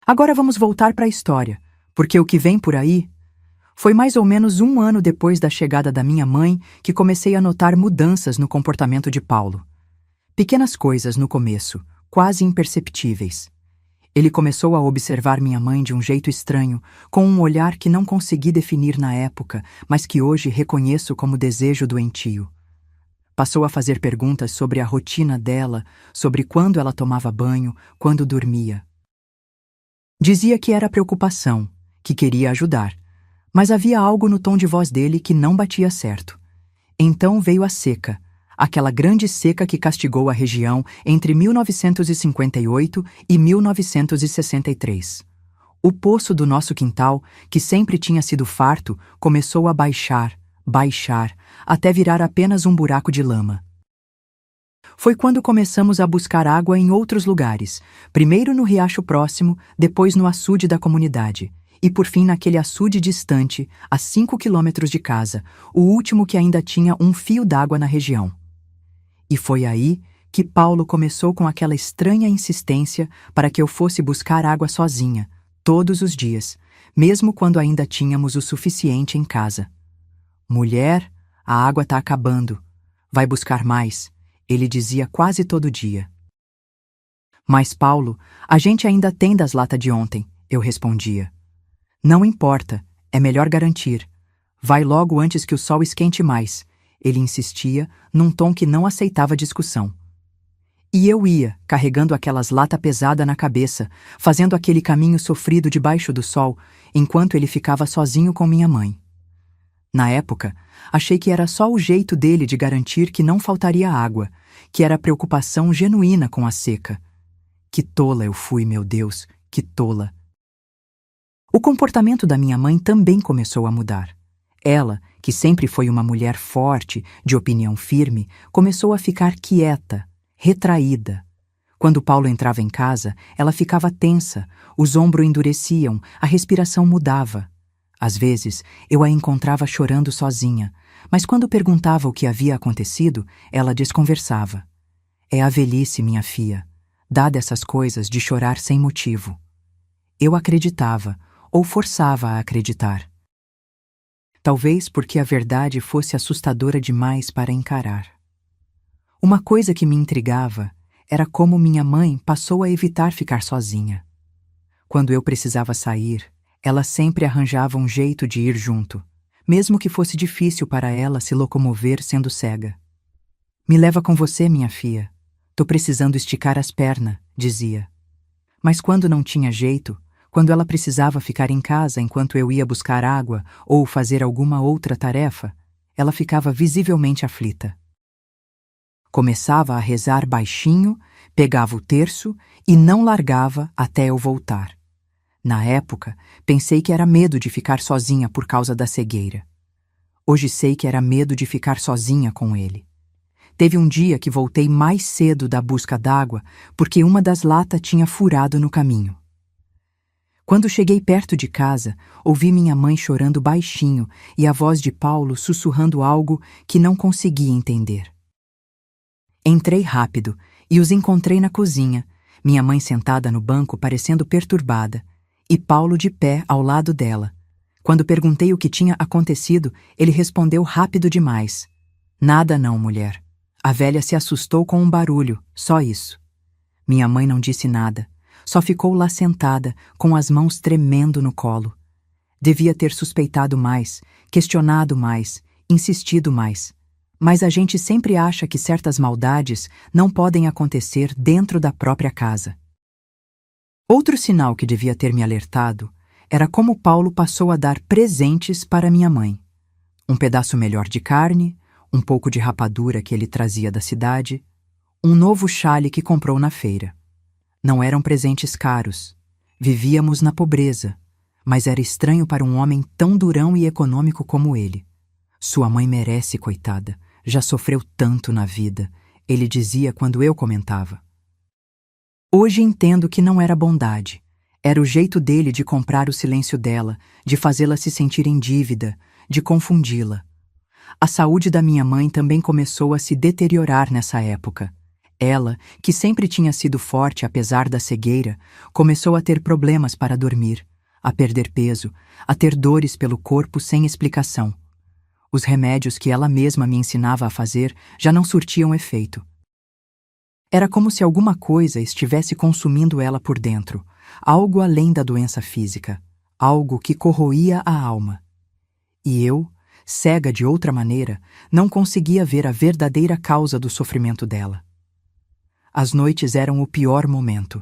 Speaker 1: Agora vamos voltar para a história, porque o que vem por aí... Foi mais ou menos 1 ano depois da chegada da minha mãe que comecei a notar mudanças no comportamento de Paulo. Pequenas coisas no começo, quase imperceptíveis. Ele começou a observar minha mãe de um jeito estranho, com um olhar que não consegui definir na época, mas que hoje reconheço como desejo doentio. Passou a fazer perguntas sobre a rotina dela, sobre quando ela tomava banho, quando dormia. Dizia que era preocupação, que queria ajudar, mas havia algo no tom de voz dele que não batia certo. Então veio a seca, aquela grande seca que castigou a região entre 1958 e 1963. O poço do nosso quintal, que sempre tinha sido farto, começou a baixar, até virar apenas um buraco de lama. Foi quando começamos a buscar água em outros lugares, primeiro no riacho próximo, depois no açude da comunidade, e por fim naquele açude distante, a 5 quilômetros de casa, o último que ainda tinha um fio d'água na região. E foi aí que Paulo começou com aquela estranha insistência para que eu fosse buscar água sozinha, todos os dias, mesmo quando ainda tínhamos o suficiente em casa. Mulher, a água está acabando. Vai buscar mais, ele dizia quase todo dia. Mas Paulo, a gente ainda tem das latas de ontem, eu respondia. Não importa, é melhor garantir. Vai logo antes que o sol esquente mais, ele insistia, num tom que não aceitava discussão. E eu ia, carregando aquelas latas pesadas na cabeça, fazendo aquele caminho sofrido debaixo do sol, enquanto ele ficava sozinho com minha mãe. Na época, achei que era só o jeito dele de garantir que não faltaria água, que era preocupação genuína com a seca. Que tola eu fui, meu Deus, que tola. O comportamento da minha mãe também começou a mudar. Ela, que sempre foi uma mulher forte, de opinião firme, começou a ficar quieta, retraída. Quando Paulo entrava em casa, ela ficava tensa, os ombros endureciam, a respiração mudava. Às vezes, eu a encontrava chorando sozinha, mas quando perguntava o que havia acontecido, ela desconversava. É a velhice, minha filha, dá dessas coisas de chorar sem motivo. Eu acreditava, ou forçava a acreditar. Talvez porque a verdade fosse assustadora demais para encarar. Uma coisa que me intrigava era como minha mãe passou a evitar ficar sozinha. Quando eu precisava sair, ela sempre arranjava um jeito de ir junto, mesmo que fosse difícil para ela se locomover sendo cega. Me leva com você, minha filha. Tô precisando esticar as pernas, dizia. Mas quando não tinha jeito, quando ela precisava ficar em casa enquanto eu ia buscar água ou fazer alguma outra tarefa, ela ficava visivelmente aflita. Começava a rezar baixinho, pegava o terço e não largava até eu voltar. Na época, pensei que era medo de ficar sozinha por causa da cegueira. Hoje sei que era medo de ficar sozinha com ele. Teve um dia que voltei mais cedo da busca d'água porque uma das latas tinha furado no caminho. Quando cheguei perto de casa, ouvi minha mãe chorando baixinho e a voz de Paulo sussurrando algo que não conseguia entender. Entrei rápido e os encontrei na cozinha, minha mãe sentada no banco parecendo perturbada, e Paulo de pé ao lado dela. Quando perguntei o que tinha acontecido, ele respondeu rápido demais. Nada não, mulher. A velha se assustou com um barulho, só isso. Minha mãe não disse nada. Só ficou lá sentada, com as mãos tremendo no colo. Devia ter suspeitado mais, questionado mais, insistido mais. Mas a gente sempre acha que certas maldades não podem acontecer dentro da própria casa. Outro sinal que devia ter me alertado era como Paulo passou a dar presentes para minha mãe. Um pedaço melhor de carne, um pouco de rapadura que ele trazia da cidade, um novo chale que comprou na feira. Não eram presentes caros. Vivíamos na pobreza, mas era estranho para um homem tão durão e econômico como ele. Sua mãe merece, coitada. Já sofreu tanto na vida, ele dizia quando eu comentava. Hoje entendo que não era bondade. Era o jeito dele de comprar o silêncio dela, de fazê-la se sentir em dívida, de confundi-la. A saúde da minha mãe também começou a se deteriorar nessa época. Ela, que sempre tinha sido forte apesar da cegueira, começou a ter problemas para dormir, a perder peso, a ter dores pelo corpo sem explicação. Os remédios que ela mesma me ensinava a fazer já não surtiam efeito. Era como se alguma coisa estivesse consumindo ela por dentro, algo além da doença física, algo que corroía a alma. E eu, cega de outra maneira, não conseguia ver a verdadeira causa do sofrimento dela. As noites eram o pior momento.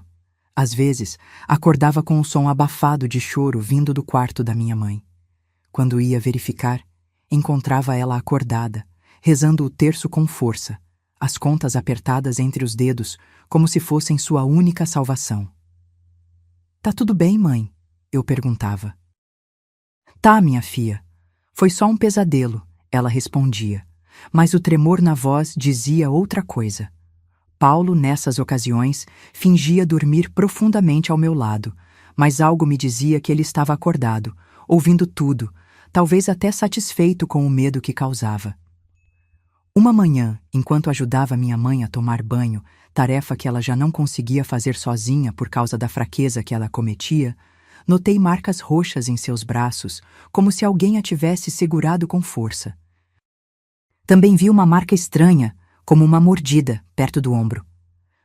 Speaker 1: Às vezes, acordava com um som abafado de choro vindo do quarto da minha mãe. Quando ia verificar, encontrava ela acordada, rezando o terço com força, as contas apertadas entre os dedos, como se fossem sua única salvação. "Tá tudo bem, mãe?" eu perguntava. "Tá, minha filha. Foi só um pesadelo", ela respondia, mas o tremor na voz dizia outra coisa. Paulo, nessas ocasiões, fingia dormir profundamente ao meu lado, mas algo me dizia que ele estava acordado, ouvindo tudo, talvez até satisfeito com o medo que causava. Uma manhã, enquanto ajudava minha mãe a tomar banho, tarefa que ela já não conseguia fazer sozinha por causa da fraqueza que ela cometia, notei marcas roxas em seus braços, como se alguém a tivesse segurado com força. Também vi uma marca estranha, como uma mordida, perto do ombro.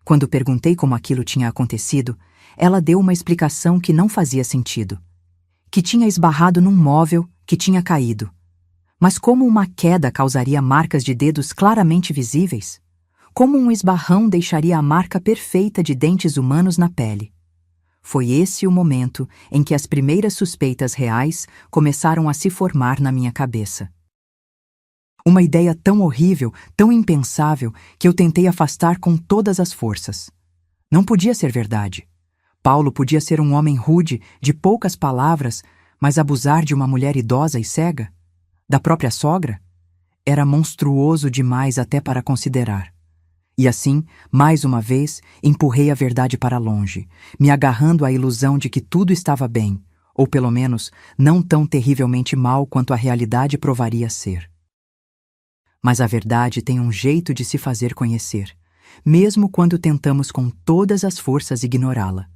Speaker 1: Quando perguntei como aquilo tinha acontecido, ela deu uma explicação que não fazia sentido. Que tinha esbarrado num móvel, que tinha caído. Mas como uma queda causaria marcas de dedos claramente visíveis? Como um esbarrão deixaria a marca perfeita de dentes humanos na pele? Foi esse o momento em que as primeiras suspeitas reais começaram a se formar na minha cabeça. Uma ideia tão horrível, tão impensável, que eu tentei afastar com todas as forças. Não podia ser verdade. Paulo podia ser um homem rude, de poucas palavras, mas abusar de uma mulher idosa e cega? Da própria sogra? Era monstruoso demais até para considerar. E assim, mais uma vez, empurrei a verdade para longe, me agarrando à ilusão de que tudo estava bem, ou pelo menos não tão terrivelmente mal quanto a realidade provaria ser. Mas a verdade tem um jeito de se fazer conhecer, mesmo quando tentamos com todas as forças ignorá-la.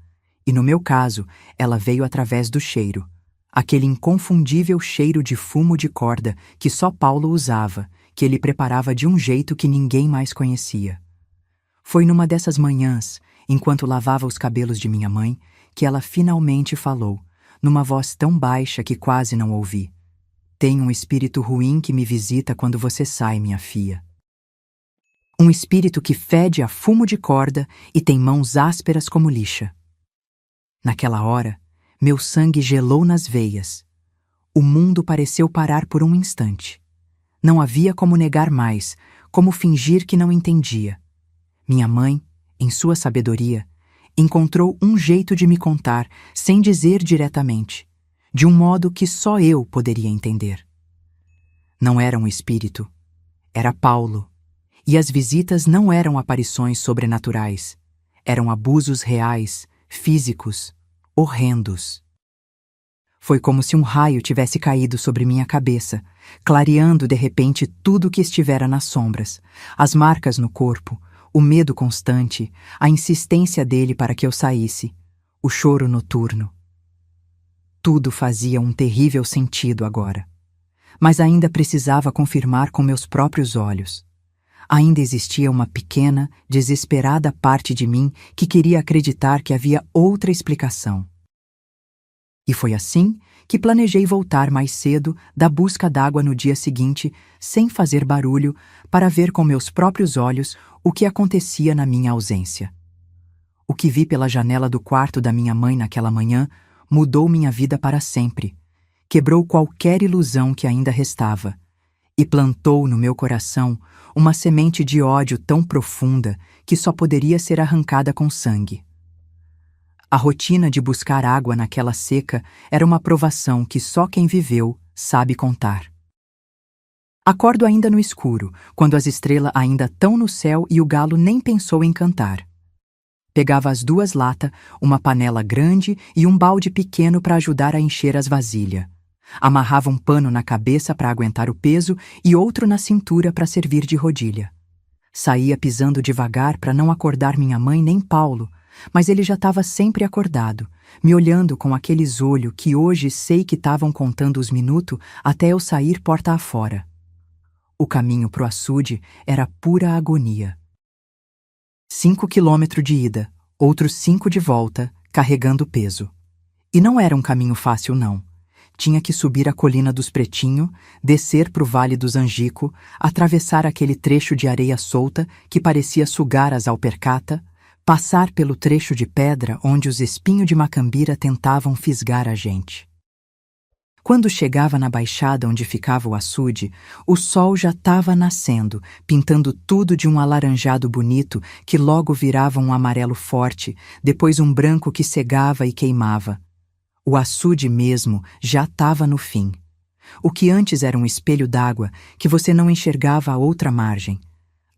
Speaker 1: E no meu caso, ela veio através do cheiro, aquele inconfundível cheiro de fumo de corda que só Paulo usava, que ele preparava de um jeito que ninguém mais conhecia. Foi numa dessas manhãs, enquanto lavava os cabelos de minha mãe, que ela finalmente falou, numa voz tão baixa que quase não ouvi. "Tem um espírito ruim que me visita quando você sai, minha filha. Um espírito que fede a fumo de corda e tem mãos ásperas como lixa." Naquela hora, meu sangue gelou nas veias. O mundo pareceu parar por um instante. Não havia como negar mais, como fingir que não entendia. Minha mãe, em sua sabedoria, encontrou um jeito de me contar, sem dizer diretamente, de um modo que só eu poderia entender. Não era um espírito, era Paulo. E as visitas não eram aparições sobrenaturais, eram abusos reais, físicos, horrendos. Foi como se um raio tivesse caído sobre minha cabeça, clareando de repente tudo que estivera nas sombras, as marcas no corpo, o medo constante, a insistência dele para que eu saísse, o choro noturno. Tudo fazia um terrível sentido agora. Mas ainda precisava confirmar com meus próprios olhos. Ainda existia uma pequena, desesperada parte de mim que queria acreditar que havia outra explicação. E foi assim que planejei voltar mais cedo da busca d'água no dia seguinte, sem fazer barulho, para ver com meus próprios olhos o que acontecia na minha ausência. O que vi pela janela do quarto da minha mãe naquela manhã mudou minha vida para sempre, quebrou qualquer ilusão que ainda restava e plantou no meu coração uma semente de ódio tão profunda que só poderia ser arrancada com sangue. A rotina de buscar água naquela seca era uma provação que só quem viveu sabe contar. Acordo ainda no escuro, quando as estrelas ainda tão no céu e o galo nem pensou em cantar. Pegava as 2 latas, uma panela grande e um balde pequeno para ajudar a encher as vasilhas. Amarrava um pano na cabeça para aguentar o peso e outro na cintura para servir de rodilha. Saía pisando devagar para não acordar minha mãe nem Paulo, mas ele já estava sempre acordado, me olhando com aqueles olhos que hoje sei que estavam contando os minutos até eu sair porta afora. O caminho pro açude era pura agonia. 5 quilômetros de ida, outros 5 de volta, carregando peso. E não era um caminho fácil, não. Tinha que subir a colina dos Pretinho, descer pro Vale dos Angico, atravessar aquele trecho de areia solta que parecia sugar as alpercata, passar pelo trecho de pedra onde os espinhos de macambira tentavam fisgar a gente. Quando chegava na baixada onde ficava o açude, o sol já estava nascendo, pintando tudo de um alaranjado bonito que logo virava um amarelo forte, depois um branco que cegava e queimava. O açude mesmo já estava no fim. O que antes era um espelho d'água que você não enxergava a outra margem.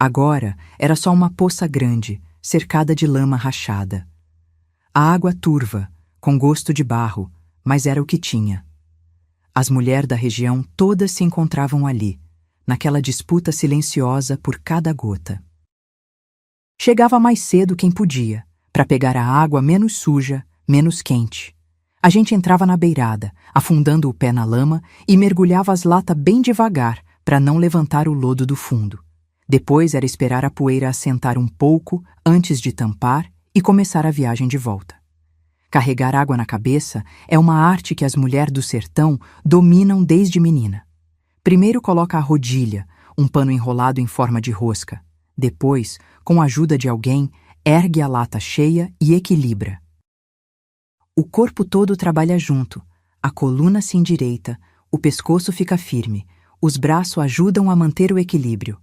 Speaker 1: Agora era só uma poça grande, cercada de lama rachada. A água turva, com gosto de barro, mas era o que tinha. As mulheres da região todas se encontravam ali, naquela disputa silenciosa por cada gota. Chegava mais cedo quem podia, para pegar a água menos suja, menos quente. A gente entrava na beirada, afundando o pé na lama e mergulhava as latas bem devagar para não levantar o lodo do fundo. Depois era esperar a poeira assentar um pouco antes de tampar e começar a viagem de volta. Carregar água na cabeça é uma arte que as mulheres do sertão dominam desde menina. Primeiro coloca a rodilha, um pano enrolado em forma de rosca. Depois, com a ajuda de alguém, ergue a lata cheia e equilibra. O corpo todo trabalha junto, a coluna se endireita, o pescoço fica firme, os braços ajudam a manter o equilíbrio.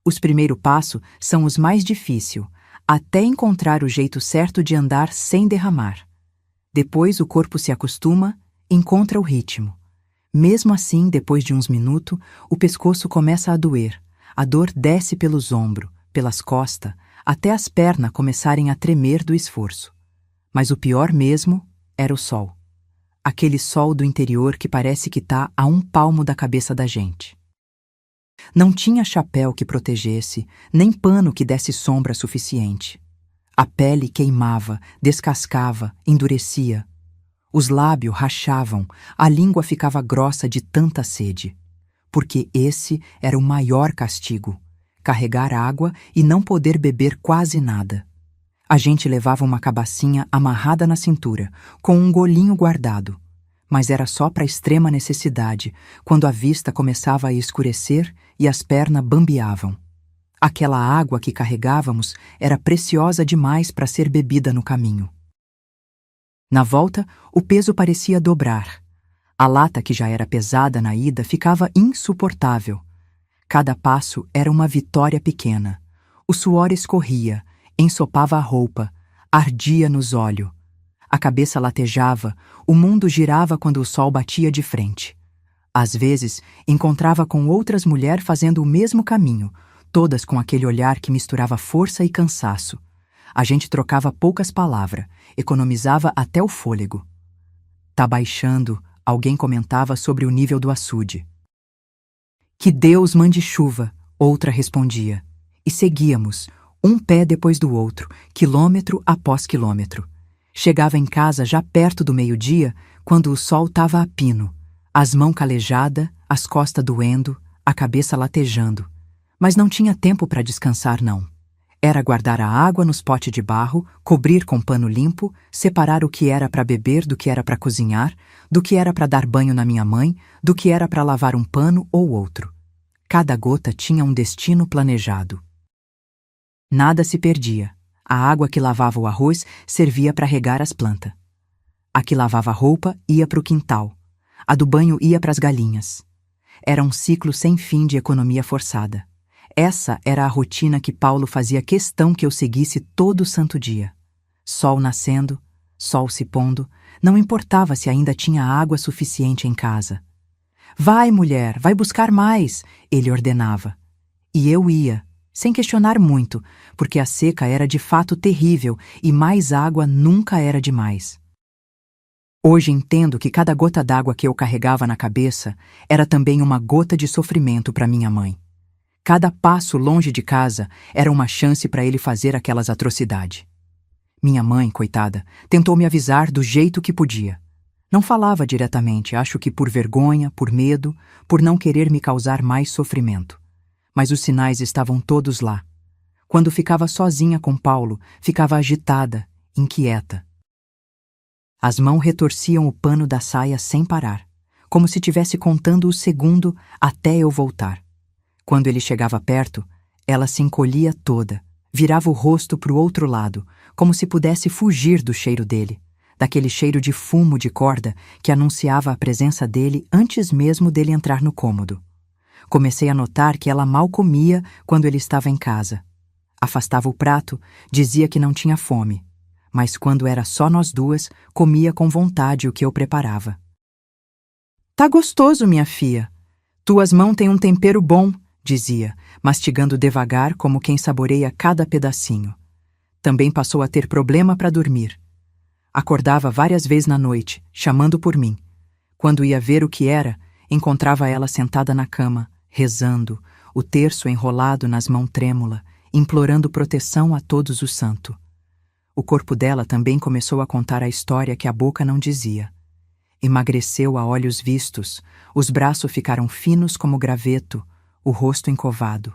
Speaker 1: Os primeiros passos são os mais difíceis, até encontrar o jeito certo de andar sem derramar. Depois o corpo se acostuma, encontra o ritmo. Mesmo assim, depois de uns minutos, o pescoço começa a doer. A dor desce pelos ombros, pelas costas, até as pernas começarem a tremer do esforço. Mas o pior mesmo era o sol. Aquele sol do interior que parece que está a um palmo da cabeça da gente. Não tinha chapéu que protegesse, nem pano que desse sombra suficiente. A pele queimava, descascava, endurecia. Os lábios rachavam, a língua ficava grossa de tanta sede. Porque esse era o maior castigo: carregar água e não poder beber quase nada. A gente levava uma cabacinha amarrada na cintura, com um golinho guardado. Mas era só para extrema necessidade, quando a vista começava a escurecer e as pernas bambeavam. Aquela água que carregávamos era preciosa demais para ser bebida no caminho. Na volta, o peso parecia dobrar. A lata, que já era pesada na ida, ficava insuportável. Cada passo era uma vitória pequena. O suor escorria, ensopava a roupa, ardia nos olhos. A cabeça latejava, o mundo girava quando o sol batia de frente. Às vezes, encontrava com outras mulheres fazendo o mesmo caminho, todas com aquele olhar que misturava força e cansaço. A gente trocava poucas palavras, economizava até o fôlego. Tá baixando, alguém comentava sobre o nível do açude. Que Deus mande chuva, outra respondia. E seguíamos, um pé depois do outro, quilômetro após quilômetro. Chegava em casa já perto do meio-dia, quando o sol estava a pino, as mãos calejadas, as costas doendo, a cabeça latejando. Mas não tinha tempo para descansar, não. Era guardar a água nos potes de barro, cobrir com pano limpo, separar o que era para beber do que era para cozinhar, do que era para dar banho na minha mãe, do que era para lavar um pano ou outro. Cada gota tinha um destino planejado. Nada se perdia. A água que lavava o arroz servia para regar as plantas. A que lavava a roupa ia para o quintal. A do banho ia para as galinhas. Era um ciclo sem fim de economia forçada. Essa era a rotina que Paulo fazia questão que eu seguisse todo santo dia. Sol nascendo, sol se pondo, não importava se ainda tinha água suficiente em casa. Vai, mulher, vai buscar mais, ele ordenava. E eu ia, sem questionar muito, porque a seca era de fato terrível e mais água nunca era demais. Hoje entendo que cada gota d'água que eu carregava na cabeça era também uma gota de sofrimento para minha mãe. Cada passo longe de casa era uma chance para ele fazer aquelas atrocidades. Minha mãe, coitada, tentou me avisar do jeito que podia. Não falava diretamente, acho que por vergonha, por medo, por não querer me causar mais sofrimento. Mas os sinais estavam todos lá. Quando ficava sozinha com Paulo, ficava agitada, inquieta. As mãos retorciam o pano da saia sem parar, como se estivesse contando o segundo até eu voltar. Quando ele chegava perto, ela se encolhia toda, virava o rosto para o outro lado, como se pudesse fugir do cheiro dele, daquele cheiro de fumo de corda que anunciava a presença dele antes mesmo dele entrar no cômodo. Comecei a notar que ela mal comia quando ele estava em casa. Afastava o prato, dizia que não tinha fome, mas quando era só nós duas, comia com vontade o que eu preparava. Tá gostoso, minha filha. Tuas mãos têm um tempero bom, dizia, mastigando devagar como quem saboreia cada pedacinho. Também passou a ter problema para dormir. Acordava várias vezes na noite, chamando por mim. Quando ia ver o que era, encontrava ela sentada na cama, rezando, o terço enrolado nas mãos trêmula, implorando proteção a todos os santos. O corpo dela também começou a contar a história que a boca não dizia. Emagreceu a olhos vistos, os braços ficaram finos como graveto, o rosto encovado.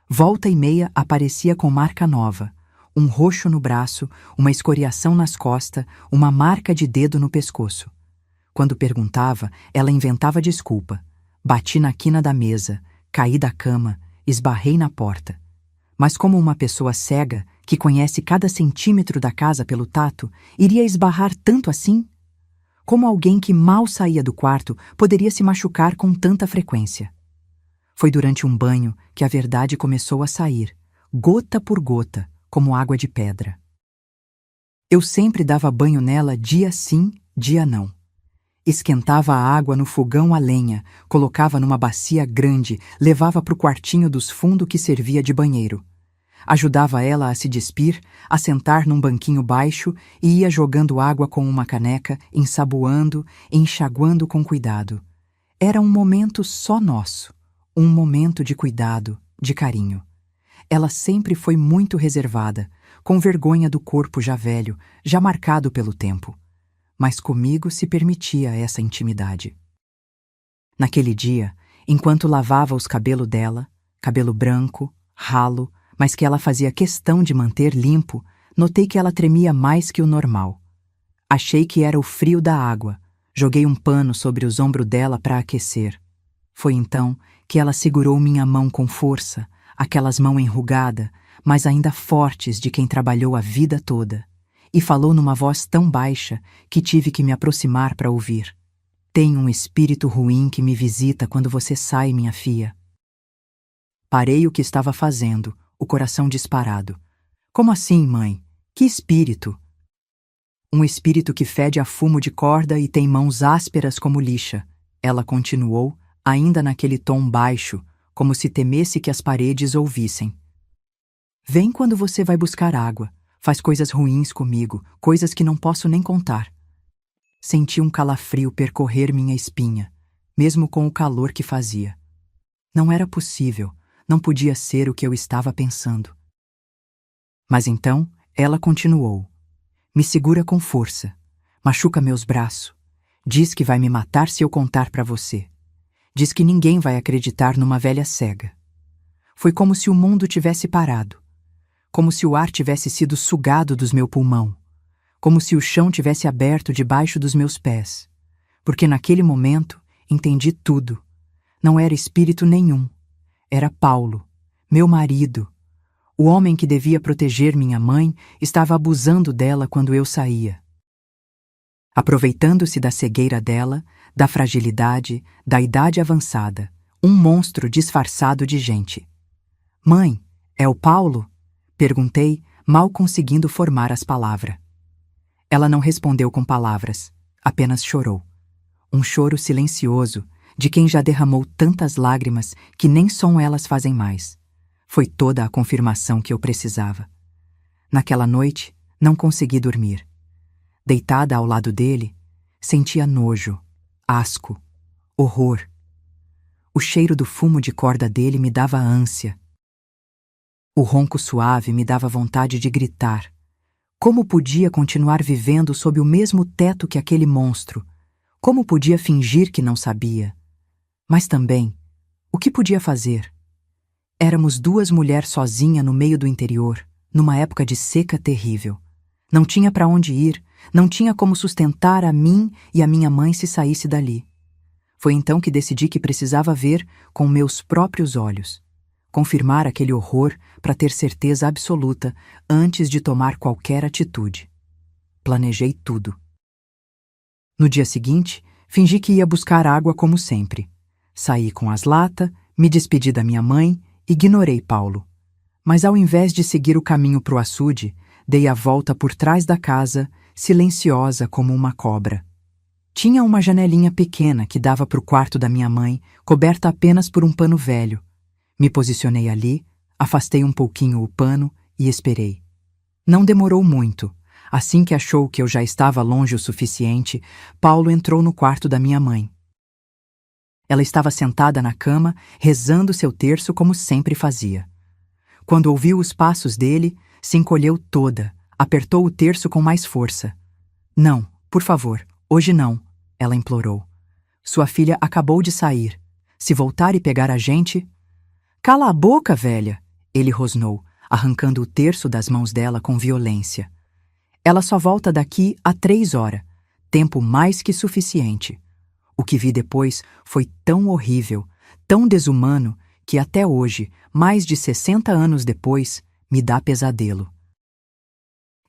Speaker 1: Volta e meia aparecia com marca nova, um roxo no braço, uma escoriação nas costas, uma marca de dedo no pescoço. Quando perguntava, ela inventava desculpa. Bati na quina da mesa, caí da cama, esbarrei na porta. Mas como uma pessoa cega, que conhece cada centímetro da casa pelo tato, iria esbarrar tanto assim? Como alguém que mal saía do quarto poderia se machucar com tanta frequência? Foi durante um banho que a verdade começou a sair, gota por gota, como água de pedra. Eu sempre dava banho nela dia sim, dia não. Esquentava a água no fogão a lenha, colocava numa bacia grande, levava para o quartinho dos fundos que servia de banheiro. Ajudava ela a se despir, a sentar num banquinho baixo e ia jogando água com uma caneca, ensaboando, enxaguando com cuidado. Era um momento só nosso, um momento de cuidado, de carinho. Ela sempre foi muito reservada, com vergonha do corpo já velho, já marcado pelo tempo. Mas comigo se permitia essa intimidade. Naquele dia, enquanto lavava os cabelos dela, cabelo branco, ralo, mas que ela fazia questão de manter limpo, notei que ela tremia mais que o normal. Achei que era o frio da água. Joguei um pano sobre os ombros dela para aquecer. Foi então que ela segurou minha mão com força, aquelas mãos enrugadas, mas ainda fortes de quem trabalhou a vida toda, e falou numa voz tão baixa que tive que me aproximar para ouvir. Tem um espírito ruim que me visita quando você sai, minha filha. Parei o que estava fazendo, o coração disparado. Como assim, mãe? Que espírito? Um espírito que fede a fumo de corda e tem mãos ásperas como lixa. Ela continuou, ainda naquele tom baixo, como se temesse que as paredes ouvissem. Vem quando você vai buscar água. Faz coisas ruins comigo, coisas que não posso nem contar. Senti um calafrio percorrer minha espinha, mesmo com o calor que fazia. Não era possível, não podia ser o que eu estava pensando. Mas então, ela continuou. Me segura com força, machuca meus braços. Diz que vai me matar se eu contar para você. Diz que ninguém vai acreditar numa velha cega. Foi como se o mundo tivesse parado. como se o ar tivesse sido sugado dos meu pulmão, como se o chão tivesse aberto debaixo dos meus pés, porque naquele momento entendi tudo. Não era espírito nenhum, era Paulo, meu marido. O homem que devia proteger minha mãe estava abusando dela quando eu saía. Aproveitando-se da cegueira dela, da fragilidade, da idade avançada, um monstro disfarçado de gente. Mãe, é o Paulo? Perguntei, mal conseguindo formar as palavras. Ela não respondeu com palavras, apenas chorou. Um choro silencioso, de quem já derramou tantas lágrimas que nem som elas fazem mais. Foi toda a confirmação que eu precisava. Naquela noite, não consegui dormir. Deitada ao lado dele, sentia nojo, asco, horror. O cheiro do fumo de corda dele me dava ânsia. O ronco suave me dava vontade de gritar. Como podia continuar vivendo sob o mesmo teto que aquele monstro? Como podia fingir que não sabia? Mas também, o que podia fazer? Éramos duas mulheres sozinhas no meio do interior, numa época de seca terrível. Não tinha para onde ir, não tinha como sustentar a mim e a minha mãe se saísse dali. Foi então que decidi que precisava ver com meus próprios olhos, confirmar aquele horror para ter certeza absoluta antes de tomar qualquer atitude. Planejei tudo. No dia seguinte, fingi que ia buscar água como sempre. Saí com as latas, me despedi da minha mãe, ignorei Paulo. Mas ao invés de seguir o caminho para o açude, dei a volta por trás da casa, silenciosa como uma cobra. Tinha uma janelinha pequena que dava para o quarto da minha mãe, coberta apenas por um pano velho. Me posicionei ali, afastei um pouquinho o pano e esperei. Não demorou muito. Assim que achou que eu já estava longe o suficiente, Paulo entrou no quarto da minha mãe. Ela estava sentada na cama, rezando seu terço como sempre fazia. Quando ouviu os passos dele, se encolheu toda, apertou o terço com mais força. Não, por favor, hoje não, ela implorou. Sua filha acabou de sair. Se voltar e pegar a gente... Cala a boca, velha, ele rosnou, arrancando o terço das mãos dela com violência. Ela só volta daqui a 3 horas, tempo mais que suficiente. O que vi depois foi tão horrível, tão desumano, que até hoje, mais de 60 anos depois, me dá pesadelo.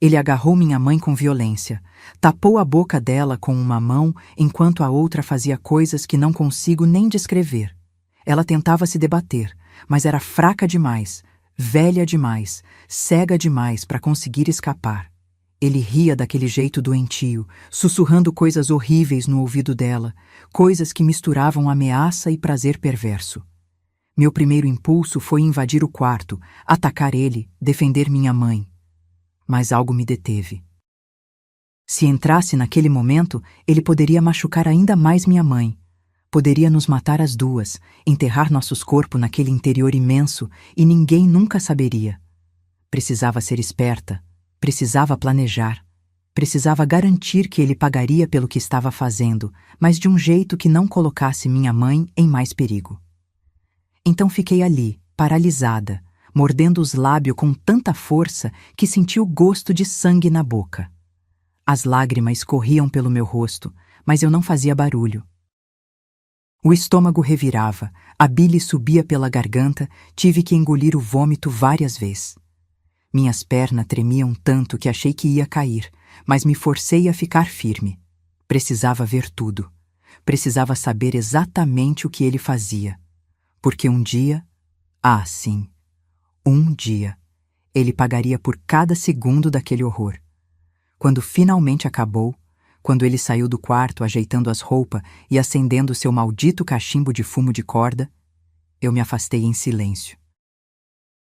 Speaker 1: Ele agarrou minha mãe com violência, tapou a boca dela com uma mão enquanto a outra fazia coisas que não consigo nem descrever. Ela tentava se debater, mas era fraca demais, velha demais, cega demais para conseguir escapar. Ele ria daquele jeito doentio, sussurrando coisas horríveis no ouvido dela, coisas que misturavam ameaça e prazer perverso. Meu primeiro impulso foi invadir o quarto, atacar ele, defender minha mãe. Mas algo me deteve. Se entrasse naquele momento, ele poderia machucar ainda mais minha mãe. Poderia nos matar as duas, enterrar nossos corpos naquele interior imenso e ninguém nunca saberia. Precisava ser esperta, precisava planejar, precisava garantir que ele pagaria pelo que estava fazendo, mas de um jeito que não colocasse minha mãe em mais perigo. Então fiquei ali, paralisada, mordendo os lábios com tanta força que senti o gosto de sangue na boca. As lágrimas corriam pelo meu rosto, mas eu não fazia barulho. O estômago revirava, a bile subia pela garganta, tive que engolir o vômito várias vezes. Minhas pernas tremiam tanto que achei que ia cair, mas me forcei a ficar firme. Precisava ver tudo. Precisava saber exatamente o que ele fazia. Porque um dia, sim, um dia, ele pagaria por cada segundo daquele horror. Quando finalmente acabou, quando ele saiu do quarto ajeitando as roupas e acendendo seu maldito cachimbo de fumo de corda, eu me afastei em silêncio.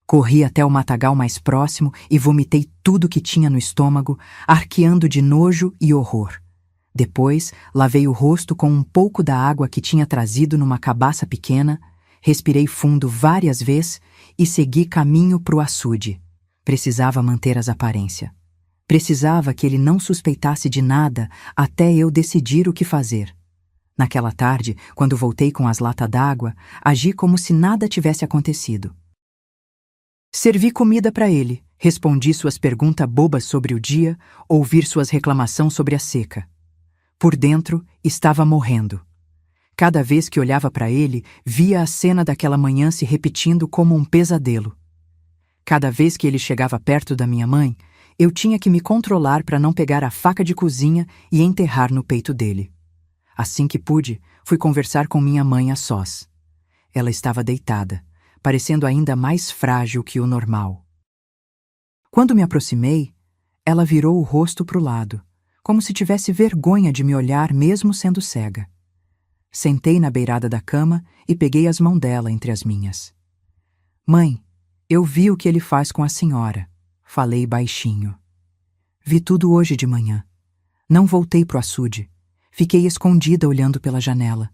Speaker 1: Corri até o matagal mais próximo e vomitei tudo que tinha no estômago, arqueando de nojo e horror. Depois, lavei o rosto com um pouco da água que tinha trazido numa cabaça pequena, respirei fundo várias vezes e segui caminho pro açude. Precisava manter as aparências. Precisava que ele não suspeitasse de nada até eu decidir o que fazer. Naquela tarde, quando voltei com as latas d'água, agi como se nada tivesse acontecido. Servi comida para ele, Respondi suas perguntas bobas sobre o dia, ouvir suas reclamações sobre a seca. Por dentro, estava morrendo. Cada vez que olhava para ele, via a cena daquela manhã se repetindo como um pesadelo. Cada vez que ele chegava perto da minha mãe, eu tinha que me controlar para não pegar a faca de cozinha e enterrar no peito dele. Assim que pude, fui conversar com minha mãe a sós. Ela estava deitada, parecendo ainda mais frágil que o normal. Quando me aproximei, ela virou o rosto para o lado, como se tivesse vergonha de me olhar mesmo sendo cega. Sentei na beirada da cama e peguei as mãos dela entre as minhas. Mãe, eu vi o que ele faz com a senhora, falei baixinho. Vi tudo hoje de manhã. Não voltei pro açude. Fiquei escondida olhando pela janela.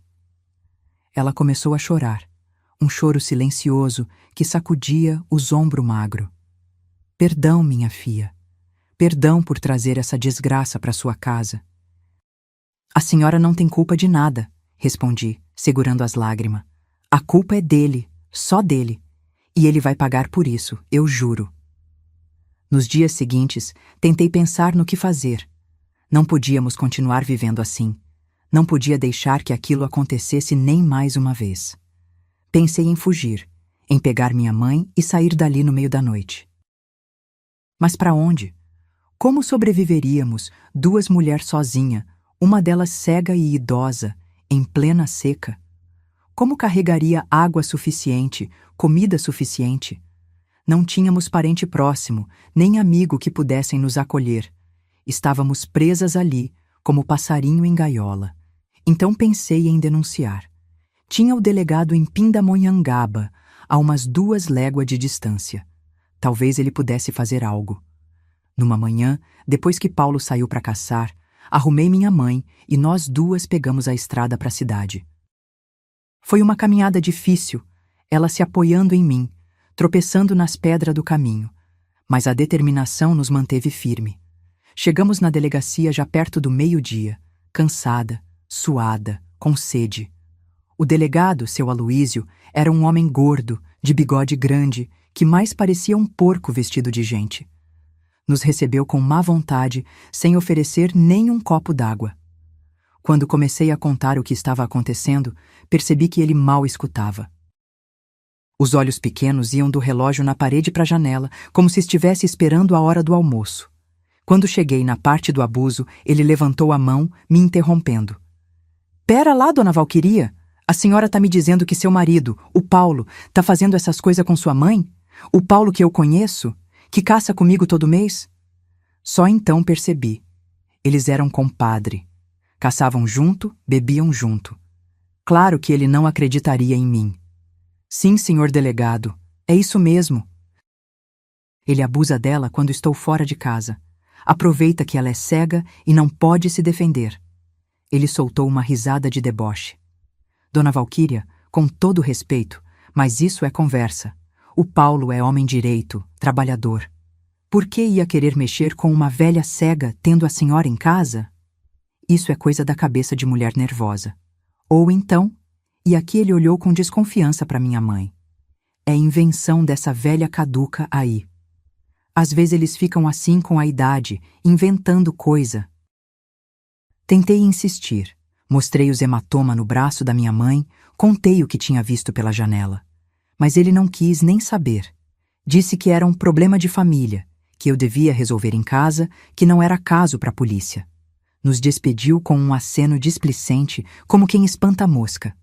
Speaker 1: Ela começou a chorar, um choro silencioso que sacudia os ombros magro. Perdão, minha filha. Perdão por trazer essa desgraça para sua casa. A senhora não tem culpa de nada, respondi, segurando as lágrimas. A culpa é dele, só dele. E ele vai pagar por isso, eu juro. Nos dias seguintes, tentei pensar no que fazer. Não podíamos continuar vivendo assim. Não podia deixar que aquilo acontecesse nem mais uma vez. Pensei em fugir, em pegar minha mãe e sair dali no meio da noite. Mas para onde? Como sobreviveríamos, duas mulheres sozinhas, uma delas cega e idosa, em plena seca? Como carregaria água suficiente, comida suficiente? Não tínhamos parente próximo, nem amigo que pudessem nos acolher. Estávamos presas ali, como passarinho em gaiola. Então pensei em denunciar. Tinha o delegado em Pindamonhangaba, a umas 2 léguas de distância. Talvez ele pudesse fazer algo. Numa manhã, depois que Paulo saiu para caçar, arrumei minha mãe e nós duas pegamos a estrada para a cidade. Foi uma caminhada difícil, ela se apoiando em mim, tropeçando nas pedras do caminho, mas a determinação nos manteve firme. Chegamos na delegacia já perto do meio-dia, cansada, suada, com sede. O delegado, seu Aloísio, era um homem gordo, de bigode grande, que mais parecia um porco vestido de gente. Nos recebeu com má vontade, sem oferecer nem um copo d'água. Quando comecei a contar o que estava acontecendo, percebi que ele mal escutava. Os olhos pequenos iam do relógio na parede para a janela, como se estivesse esperando a hora do almoço. Quando cheguei na parte do abuso, ele levantou a mão, me interrompendo. Pera lá, dona Valquiria! A senhora tá me dizendo que seu marido, o Paulo, tá fazendo essas coisas com sua mãe? O Paulo que eu conheço? Que caça comigo todo mês? Só então percebi. Eles eram compadre. Caçavam junto, bebiam junto. Claro que ele não acreditaria em mim. Sim, senhor delegado, é isso mesmo. Ele abusa dela quando estou fora de casa. Aproveita que ela é cega e não pode se defender. Ele soltou uma risada de deboche. Dona Valquíria, com todo respeito, mas isso é conversa. O Paulo é homem direito, trabalhador. Por que ia querer mexer com uma velha cega tendo a senhora em casa? Isso é coisa da cabeça de mulher nervosa. Ou então, e aqui ele olhou com desconfiança para minha mãe, é invenção dessa velha caduca aí. Às vezes eles ficam assim com a idade, inventando coisa. Tentei insistir. Mostrei os hematomas no braço da minha mãe, contei o que tinha visto pela janela. Mas ele não quis nem saber. Disse que era um problema de família, que eu devia resolver em casa, que não era caso para a polícia. Nos despediu com um aceno displicente, como quem espanta a mosca.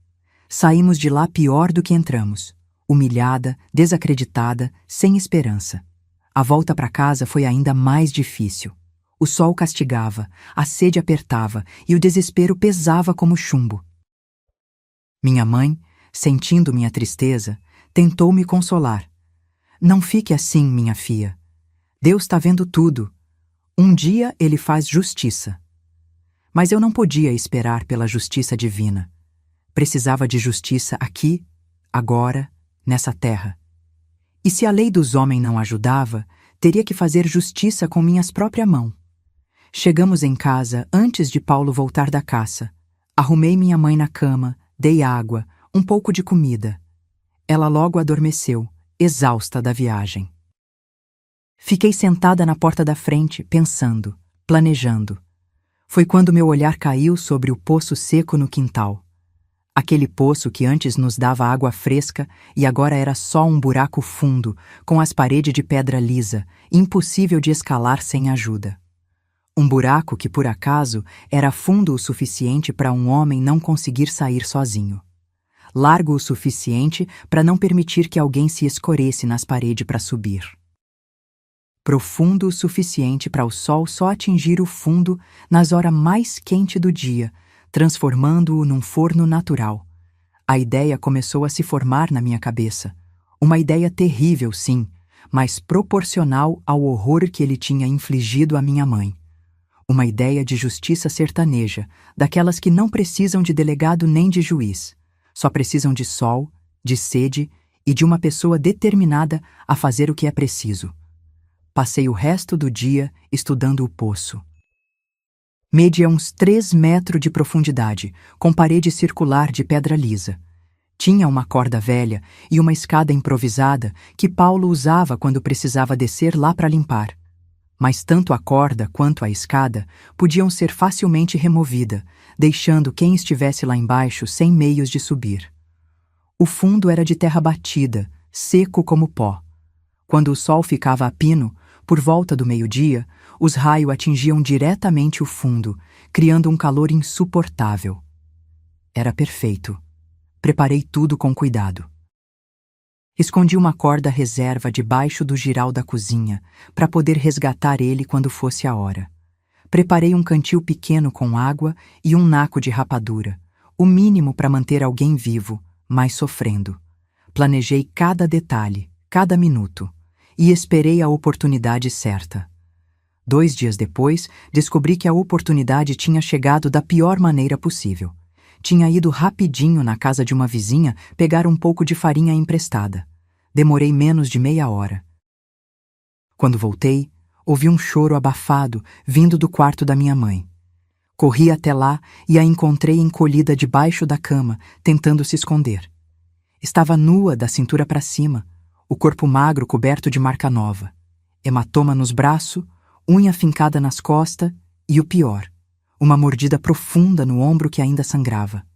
Speaker 1: Saímos de lá pior do que entramos, humilhada, desacreditada, sem esperança. A volta para casa foi ainda mais difícil. O sol castigava, a sede apertava e o desespero pesava como chumbo. Minha mãe, sentindo minha tristeza, tentou me consolar. Não fique assim, minha filha. Deus está vendo tudo. Um dia ele faz justiça. Mas eu não podia esperar pela justiça divina. Precisava de justiça aqui, agora, nessa terra. E se a lei dos homens não ajudava, teria que fazer justiça com minhas próprias mãos. Chegamos em casa antes de Paulo voltar da caça. Arrumei minha mãe na cama, dei água, um pouco de comida. Ela logo adormeceu, exausta da viagem. Fiquei sentada na porta da frente, pensando, planejando. Foi quando meu olhar caiu sobre o poço seco no quintal. Aquele poço que antes nos dava água fresca e agora era só um buraco fundo, com as paredes de pedra lisa, impossível de escalar sem ajuda. Um buraco que, por acaso, era fundo o suficiente para um homem não conseguir sair sozinho. Largo o suficiente para não permitir que alguém se escorresse nas paredes para subir. Profundo o suficiente para o sol só atingir o fundo nas horas mais quentes do dia, transformando-o num forno natural. A ideia começou a se formar na minha cabeça. Uma ideia terrível, sim, mas proporcional ao horror que ele tinha infligido à minha mãe. Uma ideia de justiça sertaneja, daquelas que não precisam de delegado nem de juiz. Só precisam de sol, de sede e de uma pessoa determinada a fazer o que é preciso. Passei o resto do dia estudando o poço. Media uns 3 metros de profundidade, com parede circular de pedra lisa. Tinha uma corda velha e uma escada improvisada que Paulo usava quando precisava descer lá para limpar. Mas tanto a corda quanto a escada podiam ser facilmente removidas, deixando quem estivesse lá embaixo sem meios de subir. O fundo era de terra batida, seco como pó. Quando o sol ficava a pino, por volta do meio-dia, os raios atingiam diretamente o fundo, criando um calor insuportável. Era perfeito. Preparei tudo com cuidado. Escondi uma corda reserva debaixo do giral da cozinha, para poder resgatar ele quando fosse a hora. Preparei um cantil pequeno com água e um naco de rapadura, o mínimo para manter alguém vivo, mas sofrendo. Planejei cada detalhe, cada minuto, e esperei a oportunidade certa. 2 dias depois, descobri que a oportunidade tinha chegado da pior maneira possível. Tinha ido rapidinho na casa de uma vizinha pegar um pouco de farinha emprestada. Demorei menos de meia hora. Quando voltei, ouvi um choro abafado vindo do quarto da minha mãe. Corri até lá e a encontrei encolhida debaixo da cama, tentando se esconder. Estava nua da cintura para cima, o corpo magro coberto de marca nova, hematoma nos braços, unha fincada nas costas e o pior, uma mordida profunda no ombro que ainda sangrava.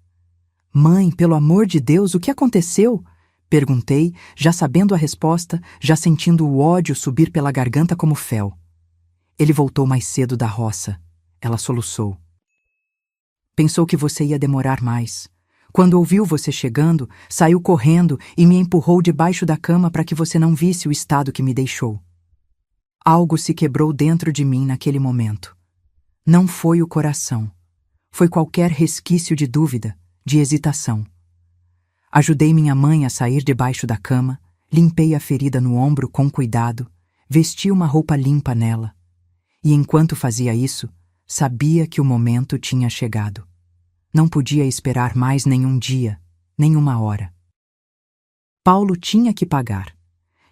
Speaker 1: Mãe, pelo amor de Deus, o que aconteceu? Perguntei, já sabendo a resposta, já sentindo o ódio subir pela garganta como fel. Ele voltou mais cedo da roça. Ela soluçou. Pensou que você ia demorar mais. Quando ouviu você chegando, saiu correndo e me empurrou debaixo da cama para que você não visse o estado que me deixou. Algo se quebrou dentro de mim naquele momento. Não foi o coração. Foi qualquer resquício de dúvida, de hesitação. Ajudei minha mãe a sair debaixo da cama, limpei a ferida no ombro com cuidado, vesti uma roupa limpa nela. E enquanto fazia isso, sabia que o momento tinha chegado. Não podia esperar mais nenhum dia, nenhuma hora. Paulo tinha que pagar.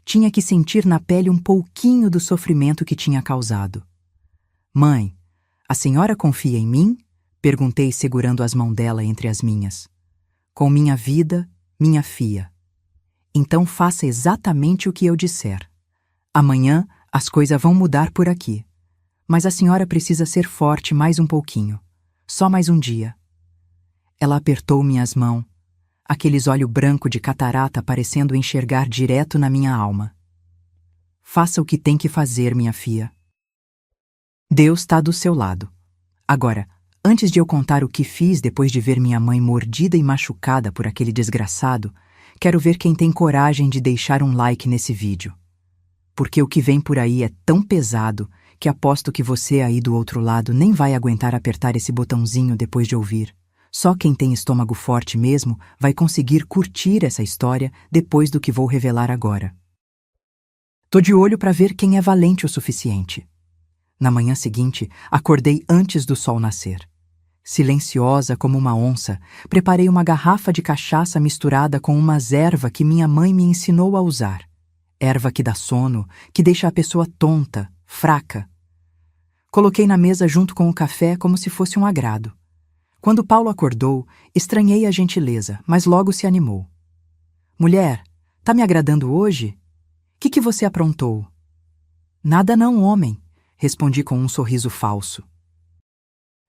Speaker 1: Tinha que sentir na pele um pouquinho do sofrimento que tinha causado. Mãe, a senhora confia em mim? Perguntei segurando as mãos dela entre as minhas. Com minha vida, minha filha. Então faça exatamente o que eu disser. Amanhã as coisas vão mudar por aqui. Mas a senhora precisa ser forte mais um pouquinho. Só mais um dia. Ela apertou minhas mãos, aqueles olhos brancos de catarata parecendo enxergar direto na minha alma. Faça o que tem que fazer, minha filha. Deus está do seu lado. Agora, antes de eu contar o que fiz depois de ver minha mãe mordida e machucada por aquele desgraçado, quero ver quem tem coragem de deixar um like nesse vídeo. Porque o que vem por aí é tão pesado que aposto que você aí do outro lado nem vai aguentar apertar esse botãozinho depois de ouvir. Só quem tem estômago forte mesmo vai conseguir curtir essa história depois do que vou revelar agora. Tô de olho para ver quem é valente o suficiente. Na manhã seguinte, acordei antes do sol nascer. Silenciosa como uma onça, preparei uma garrafa de cachaça misturada com umas ervas que minha mãe me ensinou a usar. Erva que dá sono, que deixa a pessoa tonta, fraca. Coloquei na mesa junto com o café como se fosse um agrado. Quando Paulo acordou, estranhei a gentileza, mas logo se animou. Mulher, tá me agradando hoje? Que você aprontou? Nada não, homem, respondi com um sorriso falso.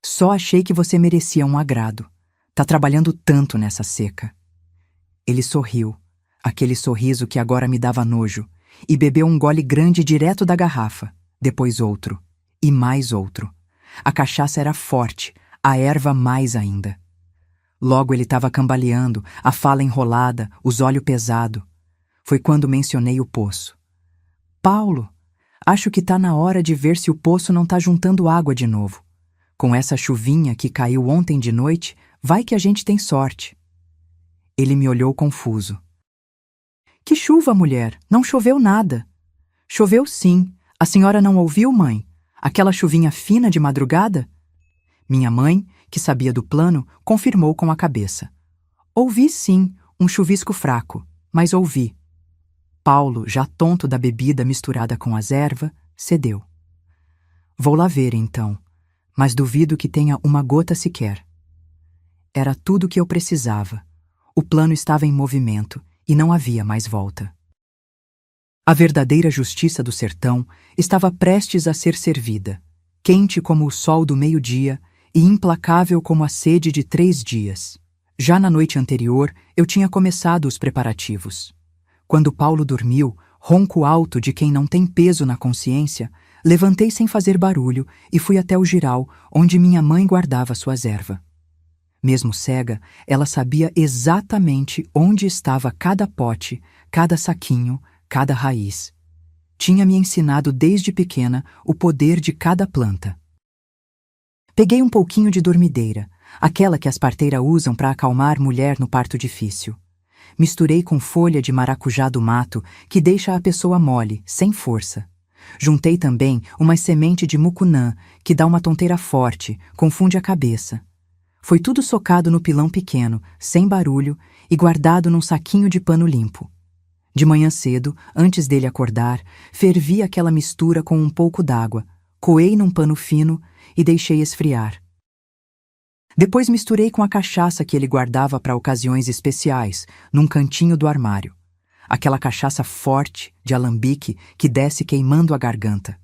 Speaker 1: Só achei que você merecia um agrado. Tá trabalhando tanto nessa seca. Ele sorriu, aquele sorriso que agora me dava nojo, e bebeu um gole grande direto da garrafa, depois outro, e mais outro. A cachaça era forte, a erva mais ainda. Logo ele estava cambaleando, a fala enrolada, os olhos pesados. Foi quando mencionei o poço. Paulo, acho que tá na hora de ver se o poço não tá juntando água de novo. Com essa chuvinha que caiu ontem de noite, vai que a gente tem sorte. Ele me olhou confuso. Que chuva, mulher? Não choveu nada. Choveu sim. A senhora não ouviu, mãe? Aquela chuvinha fina de madrugada? Minha mãe, que sabia do plano, confirmou com a cabeça. Ouvi sim, um chuvisco fraco, mas ouvi. Paulo, já tonto da bebida misturada com as ervas, cedeu. Vou lá ver, então, mas duvido que tenha uma gota sequer. Era tudo o que eu precisava. O plano estava em movimento e não havia mais volta. A verdadeira justiça do sertão estava prestes a ser servida, quente como o sol do meio-dia e implacável como a sede de 3 dias. Já na noite anterior, eu tinha começado os preparativos. Quando Paulo dormiu, ronco alto de quem não tem peso na consciência, levantei sem fazer barulho e fui até o giral, onde minha mãe guardava suas ervas. Mesmo cega, ela sabia exatamente onde estava cada pote, cada saquinho, cada raiz. Tinha me ensinado desde pequena o poder de cada planta. Peguei um pouquinho de dormideira, aquela que as parteiras usam para acalmar mulher no parto difícil. Misturei com folha de maracujá do mato, que deixa a pessoa mole, sem força. Juntei também uma semente de mucunã, que dá uma tonteira forte, confunde a cabeça. Foi tudo socado no pilão pequeno, sem barulho, e guardado num saquinho de pano limpo. De manhã cedo, antes dele acordar, fervi aquela mistura com um pouco d'água, coei num pano fino e deixei esfriar. Depois misturei com a cachaça que ele guardava para ocasiões especiais, num cantinho do armário. Aquela cachaça forte, de alambique, que desce queimando a garganta.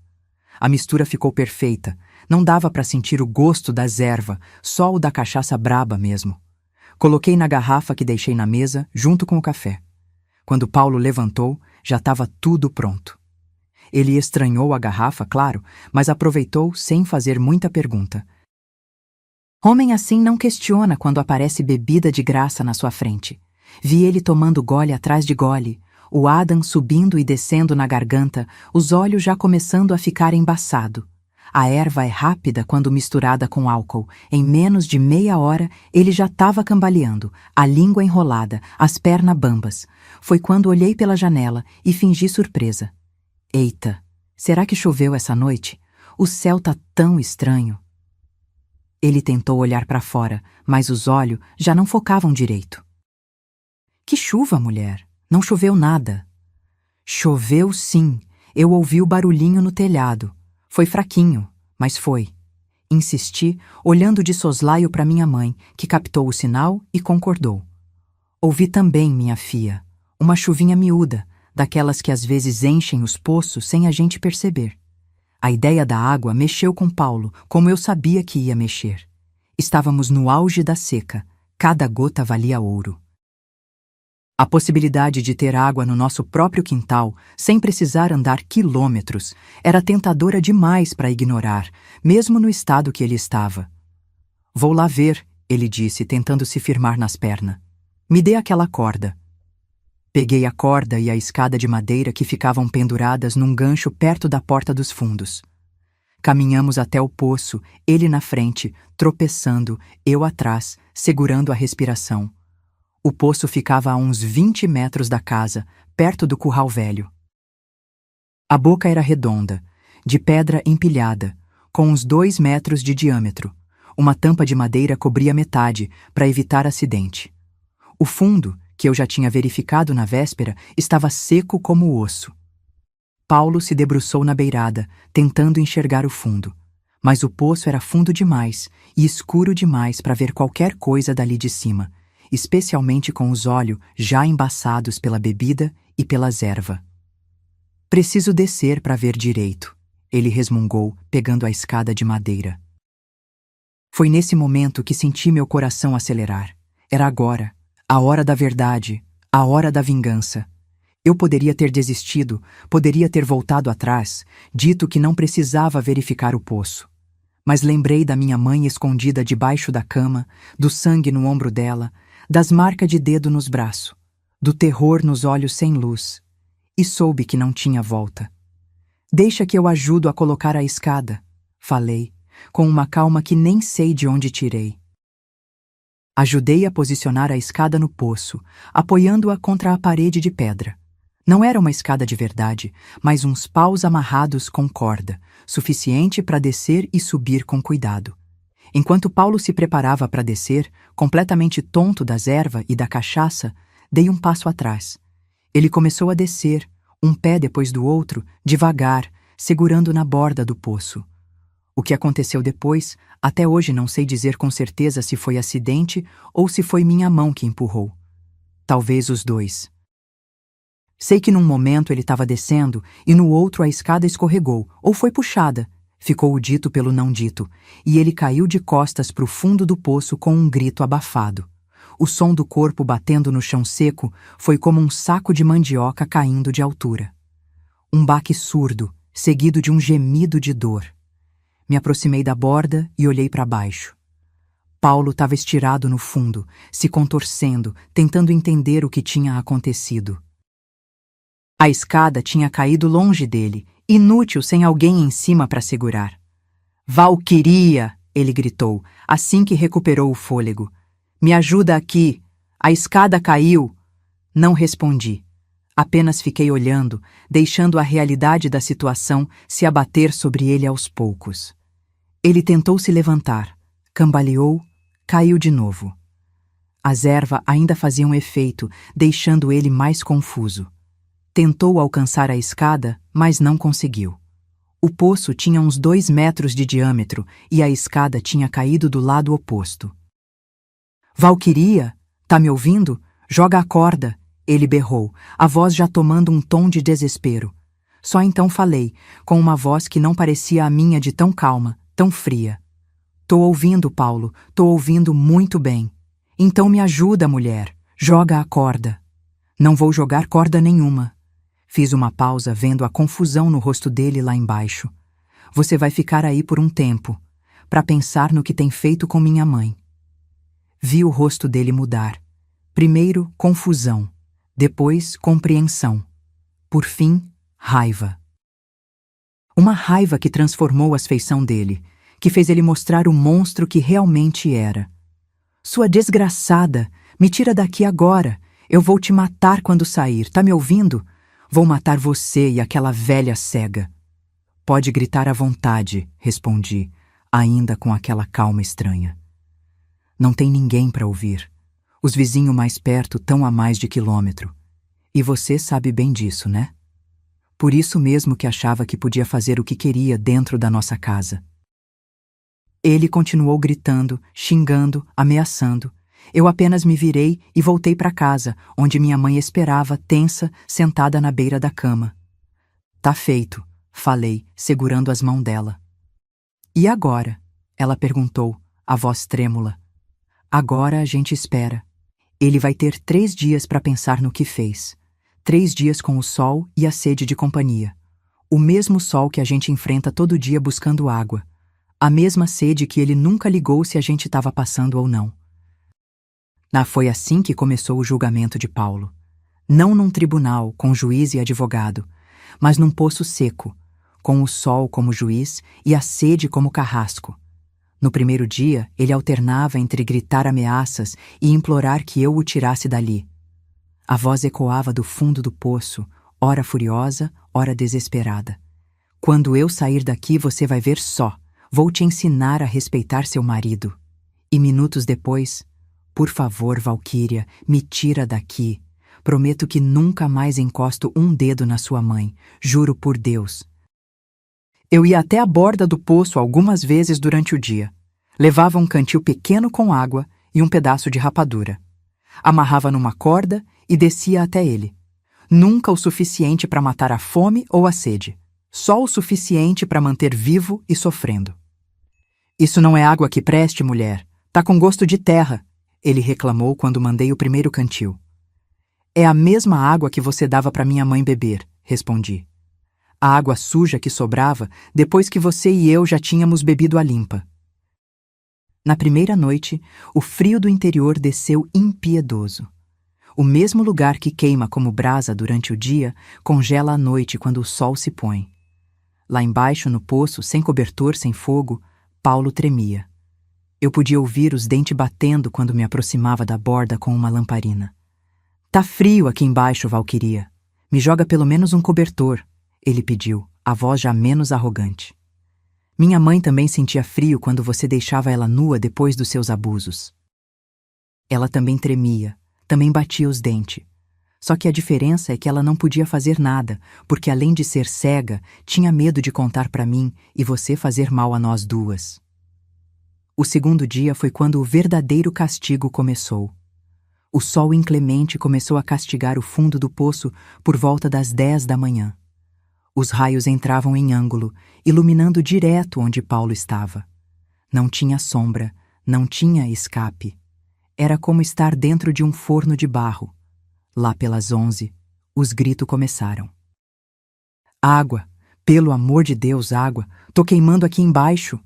Speaker 1: A mistura ficou perfeita. Não dava para sentir o gosto das ervas, só o da cachaça braba mesmo. Coloquei na garrafa que deixei na mesa, junto com o café. Quando Paulo levantou, já estava tudo pronto. Ele estranhou a garrafa, claro, mas aproveitou sem fazer muita pergunta. Homem assim não questiona quando aparece bebida de graça na sua frente. Vi ele tomando gole atrás de gole, o Adam subindo e descendo na garganta, os olhos já começando a ficar embaçado. A erva é rápida quando misturada com álcool. Em menos de meia hora, ele já estava cambaleando, a língua enrolada, as pernas bambas. Foi quando olhei pela janela e fingi surpresa. Eita, será que choveu essa noite? O céu tá tão estranho. Ele tentou olhar para fora, mas os olhos já não focavam direito. Que chuva, mulher! Não choveu nada. Choveu sim. Eu ouvi o barulhinho no telhado. Foi fraquinho, mas foi. Insisti, olhando de soslaio para minha mãe, que captou o sinal e concordou. Ouvi também, minha filha, uma chuvinha miúda, daquelas que às vezes enchem os poços sem a gente perceber. A ideia da água mexeu com Paulo, como eu sabia que ia mexer. Estávamos no auge da seca, cada gota valia ouro. A possibilidade de ter água no nosso próprio quintal, sem precisar andar quilômetros, era tentadora demais para ignorar, mesmo no estado que ele estava. Vou lá ver, ele disse, tentando se firmar nas pernas. Me dê aquela corda. Peguei a corda e a escada de madeira que ficavam penduradas num gancho perto da porta dos fundos. Caminhamos até o poço, ele na frente, tropeçando, eu atrás, segurando a respiração. O poço ficava a uns 20 metros da casa, perto do curral velho. A boca era redonda, de pedra empilhada, com uns 2 metros de diâmetro. Uma tampa de madeira cobria metade, para evitar acidente. O fundo, que eu já tinha verificado na véspera, estava seco como osso. Paulo se debruçou na beirada, tentando enxergar o fundo. Mas o poço era fundo demais e escuro demais para ver qualquer coisa dali de cima, especialmente com os olhos já embaçados pela bebida e pelas ervas. Preciso descer para ver direito, ele resmungou, pegando a escada de madeira. Foi nesse momento que senti meu coração acelerar. Era agora, a hora da verdade, a hora da vingança. Eu poderia ter desistido, poderia ter voltado atrás, dito que não precisava verificar o poço. Mas lembrei da minha mãe escondida debaixo da cama, do sangue no ombro dela, das marcas de dedo nos braços, do terror nos olhos sem luz, e soube que não tinha volta. Deixa que eu ajudo a colocar a escada, falei, com uma calma que nem sei de onde tirei. Ajudei a posicionar a escada no poço, apoiando-a contra a parede de pedra. Não era uma escada de verdade, mas uns paus amarrados com corda, suficiente para descer e subir com cuidado. Enquanto Paulo se preparava para descer, completamente tonto das ervas e da cachaça, dei um passo atrás. Ele começou a descer, um pé depois do outro, devagar, segurando na borda do poço. O que aconteceu depois, até hoje não sei dizer com certeza se foi acidente ou se foi minha mão que empurrou. Talvez os dois. Sei que num momento ele estava descendo e no outro a escada escorregou, ou foi puxada. Ficou o dito pelo não dito, e ele caiu de costas para o fundo do poço com um grito abafado. O som do corpo batendo no chão seco foi como um saco de mandioca caindo de altura. Um baque surdo, seguido de um gemido de dor. Me aproximei da borda e olhei para baixo. Paulo estava estirado no fundo, se contorcendo, tentando entender o que tinha acontecido. A escada tinha caído longe dele, inútil sem alguém em cima para segurar. "Valquiria!" ele gritou, assim que recuperou o fôlego. "Me ajuda aqui! A escada caiu!" Não respondi. Apenas fiquei olhando, deixando a realidade da situação se abater sobre ele aos poucos. Ele tentou se levantar, cambaleou, caiu de novo. As ervas ainda faziam efeito, deixando ele mais confuso. Tentou alcançar a escada, mas não conseguiu. O poço tinha uns 2 metros de diâmetro e a escada tinha caído do lado oposto. "Valquiria, tá me ouvindo? Joga a corda!" ele berrou, a voz já tomando um tom de desespero. Só então falei, com uma voz que não parecia a minha de tão calma, tão fria. "Tô ouvindo, Paulo, tô ouvindo muito bem. Então me ajuda, mulher, joga a corda." "Não vou jogar corda nenhuma." Fiz uma pausa vendo a confusão no rosto dele lá embaixo. "Você vai ficar aí por um tempo, para pensar no que tem feito com minha mãe." Vi o rosto dele mudar. Primeiro, confusão. Depois, compreensão. Por fim, raiva. Uma raiva que transformou a feição dele, que fez ele mostrar o monstro que realmente era. "Sua desgraçada, me tira daqui agora. Eu vou te matar quando sair, tá me ouvindo? Vou matar você e aquela velha cega." "Pode gritar à vontade", respondi, ainda com aquela calma estranha. "Não tem ninguém para ouvir. Os vizinhos mais perto estão a mais de quilômetro. E você sabe bem disso, né? Por isso mesmo que achava que podia fazer o que queria dentro da nossa casa." Ele continuou gritando, xingando, ameaçando. Eu apenas me virei e voltei para casa, onde minha mãe esperava, tensa, sentada na beira da cama. "Tá feito", falei, segurando as mãos dela. "E agora?" ela perguntou, a voz trêmula. "Agora a gente espera. Ele vai ter 3 dias para pensar no que fez. 3 dias com o sol e a sede de companhia. O mesmo sol que a gente enfrenta todo dia buscando água. A mesma sede que ele nunca ligou se a gente estava passando ou não." Foi assim que começou o julgamento de Paulo. Não num tribunal, com juiz e advogado, mas num poço seco, com o sol como juiz e a sede como carrasco. No primeiro dia, ele alternava entre gritar ameaças e implorar que eu o tirasse dali. A voz ecoava do fundo do poço, ora furiosa, ora desesperada. "Quando eu sair daqui, você vai ver só. Vou te ensinar a respeitar seu marido." E minutos depois: "Por favor, Valquíria, me tira daqui. Prometo que nunca mais encosto um dedo na sua mãe. Juro por Deus." Eu ia até a borda do poço algumas vezes durante o dia. Levava um cantil pequeno com água e um pedaço de rapadura. Amarrava numa corda e descia até ele. Nunca o suficiente para matar a fome ou a sede. Só o suficiente para manter vivo e sofrendo. Isso não é água que preste, mulher. Tá com gosto de terra, ele reclamou quando mandei o primeiro cantil. É a mesma água que você dava para minha mãe beber, respondi. A água suja que sobrava depois que você e eu já tínhamos bebido a limpa. Na primeira noite, o frio do interior desceu impiedoso. O mesmo lugar que queima como brasa durante o dia, congela à noite quando o sol se põe. Lá embaixo, no poço, sem cobertor, sem fogo, Paulo tremia. Eu podia ouvir os dentes batendo quando me aproximava da borda com uma lamparina. Tá frio aqui embaixo, Valquiria. Me joga pelo menos um cobertor, ele pediu, a voz já menos arrogante. Minha mãe também sentia frio quando você deixava ela nua depois dos seus abusos. Ela também tremia, também batia os dentes. Só que a diferença é que ela não podia fazer nada, porque além de ser cega, tinha medo de contar para mim e você fazer mal a nós duas. O segundo dia foi quando o verdadeiro castigo começou. O sol inclemente começou a castigar o fundo do poço por volta das 10 da manhã. Os raios entravam em ângulo, iluminando direto onde Paulo estava. Não tinha sombra, não tinha escape. Era como estar dentro de um forno de barro. Lá pelas 11, os gritos começaram. Água! Pelo amor de Deus, água! Tô queimando aqui embaixo!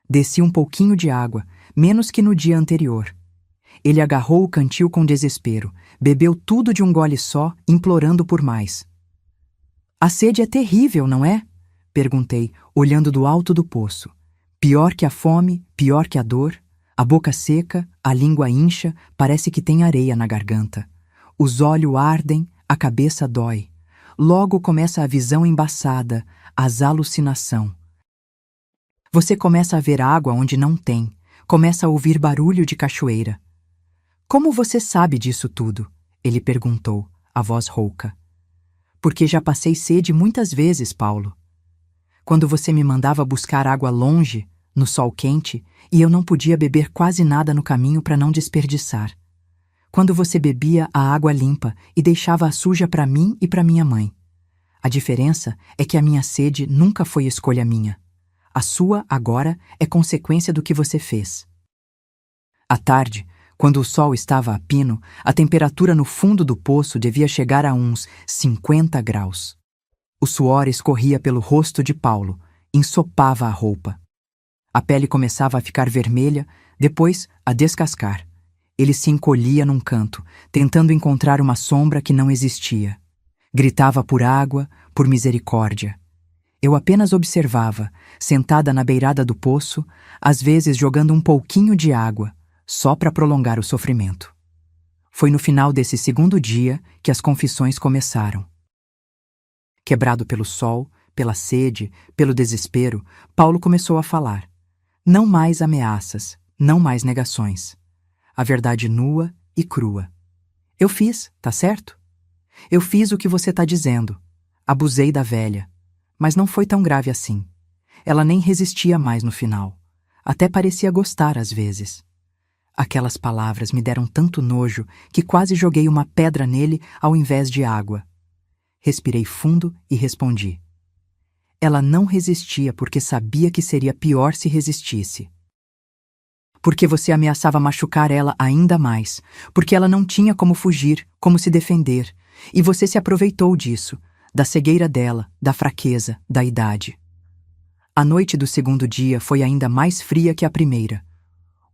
Speaker 1: Desci um pouquinho de água, menos que no dia anterior. Ele agarrou o cantil com desespero, bebeu tudo de um gole só, implorando por mais. A sede é terrível, não é? Perguntei, olhando do alto do poço. Pior que a fome, pior que a dor. A boca seca, a língua incha, parece que tem areia na garganta. Os olhos ardem, a cabeça dói. Logo começa a visão embaçada, as alucinação. Você começa a ver água onde não tem, começa a ouvir barulho de cachoeira. Como você sabe disso tudo? Ele perguntou, a voz rouca. Porque já passei sede muitas vezes, Paulo. Quando você me mandava buscar água longe, no sol quente, e eu não podia beber quase nada no caminho para não desperdiçar. Quando você bebia a água limpa e deixava a suja para mim e para minha mãe. A diferença é que a minha sede nunca foi escolha minha. A sua, agora, é consequência do que você fez. À tarde, quando o sol estava a pino, a temperatura no fundo do poço devia chegar a uns 50 graus. O suor escorria pelo rosto de Paulo, ensopava a roupa. A pele começava a ficar vermelha, depois a descascar. Ele se encolhia num canto, tentando encontrar uma sombra que não existia. Gritava por água, por misericórdia. Eu apenas observava, sentada na beirada do poço, às vezes jogando um pouquinho de água, só para prolongar o sofrimento. Foi no final desse segundo dia que as confissões começaram. Quebrado pelo sol, pela sede, pelo desespero, Paulo começou a falar. Não mais ameaças, não mais negações. A verdade nua e crua. Eu fiz, tá certo? Eu fiz o que você tá dizendo. Abusei da velha. Mas não foi tão grave assim. Ela nem resistia mais no final. Até parecia gostar às vezes. Aquelas palavras me deram tanto nojo que quase joguei uma pedra nele ao invés de água. Respirei fundo e respondi. Ela não resistia porque sabia que seria pior se resistisse. Porque você ameaçava machucar ela ainda mais, porque ela não tinha como fugir, como se defender, e você se aproveitou disso, da cegueira dela, da fraqueza, da idade. A noite do segundo dia foi ainda mais fria que a primeira.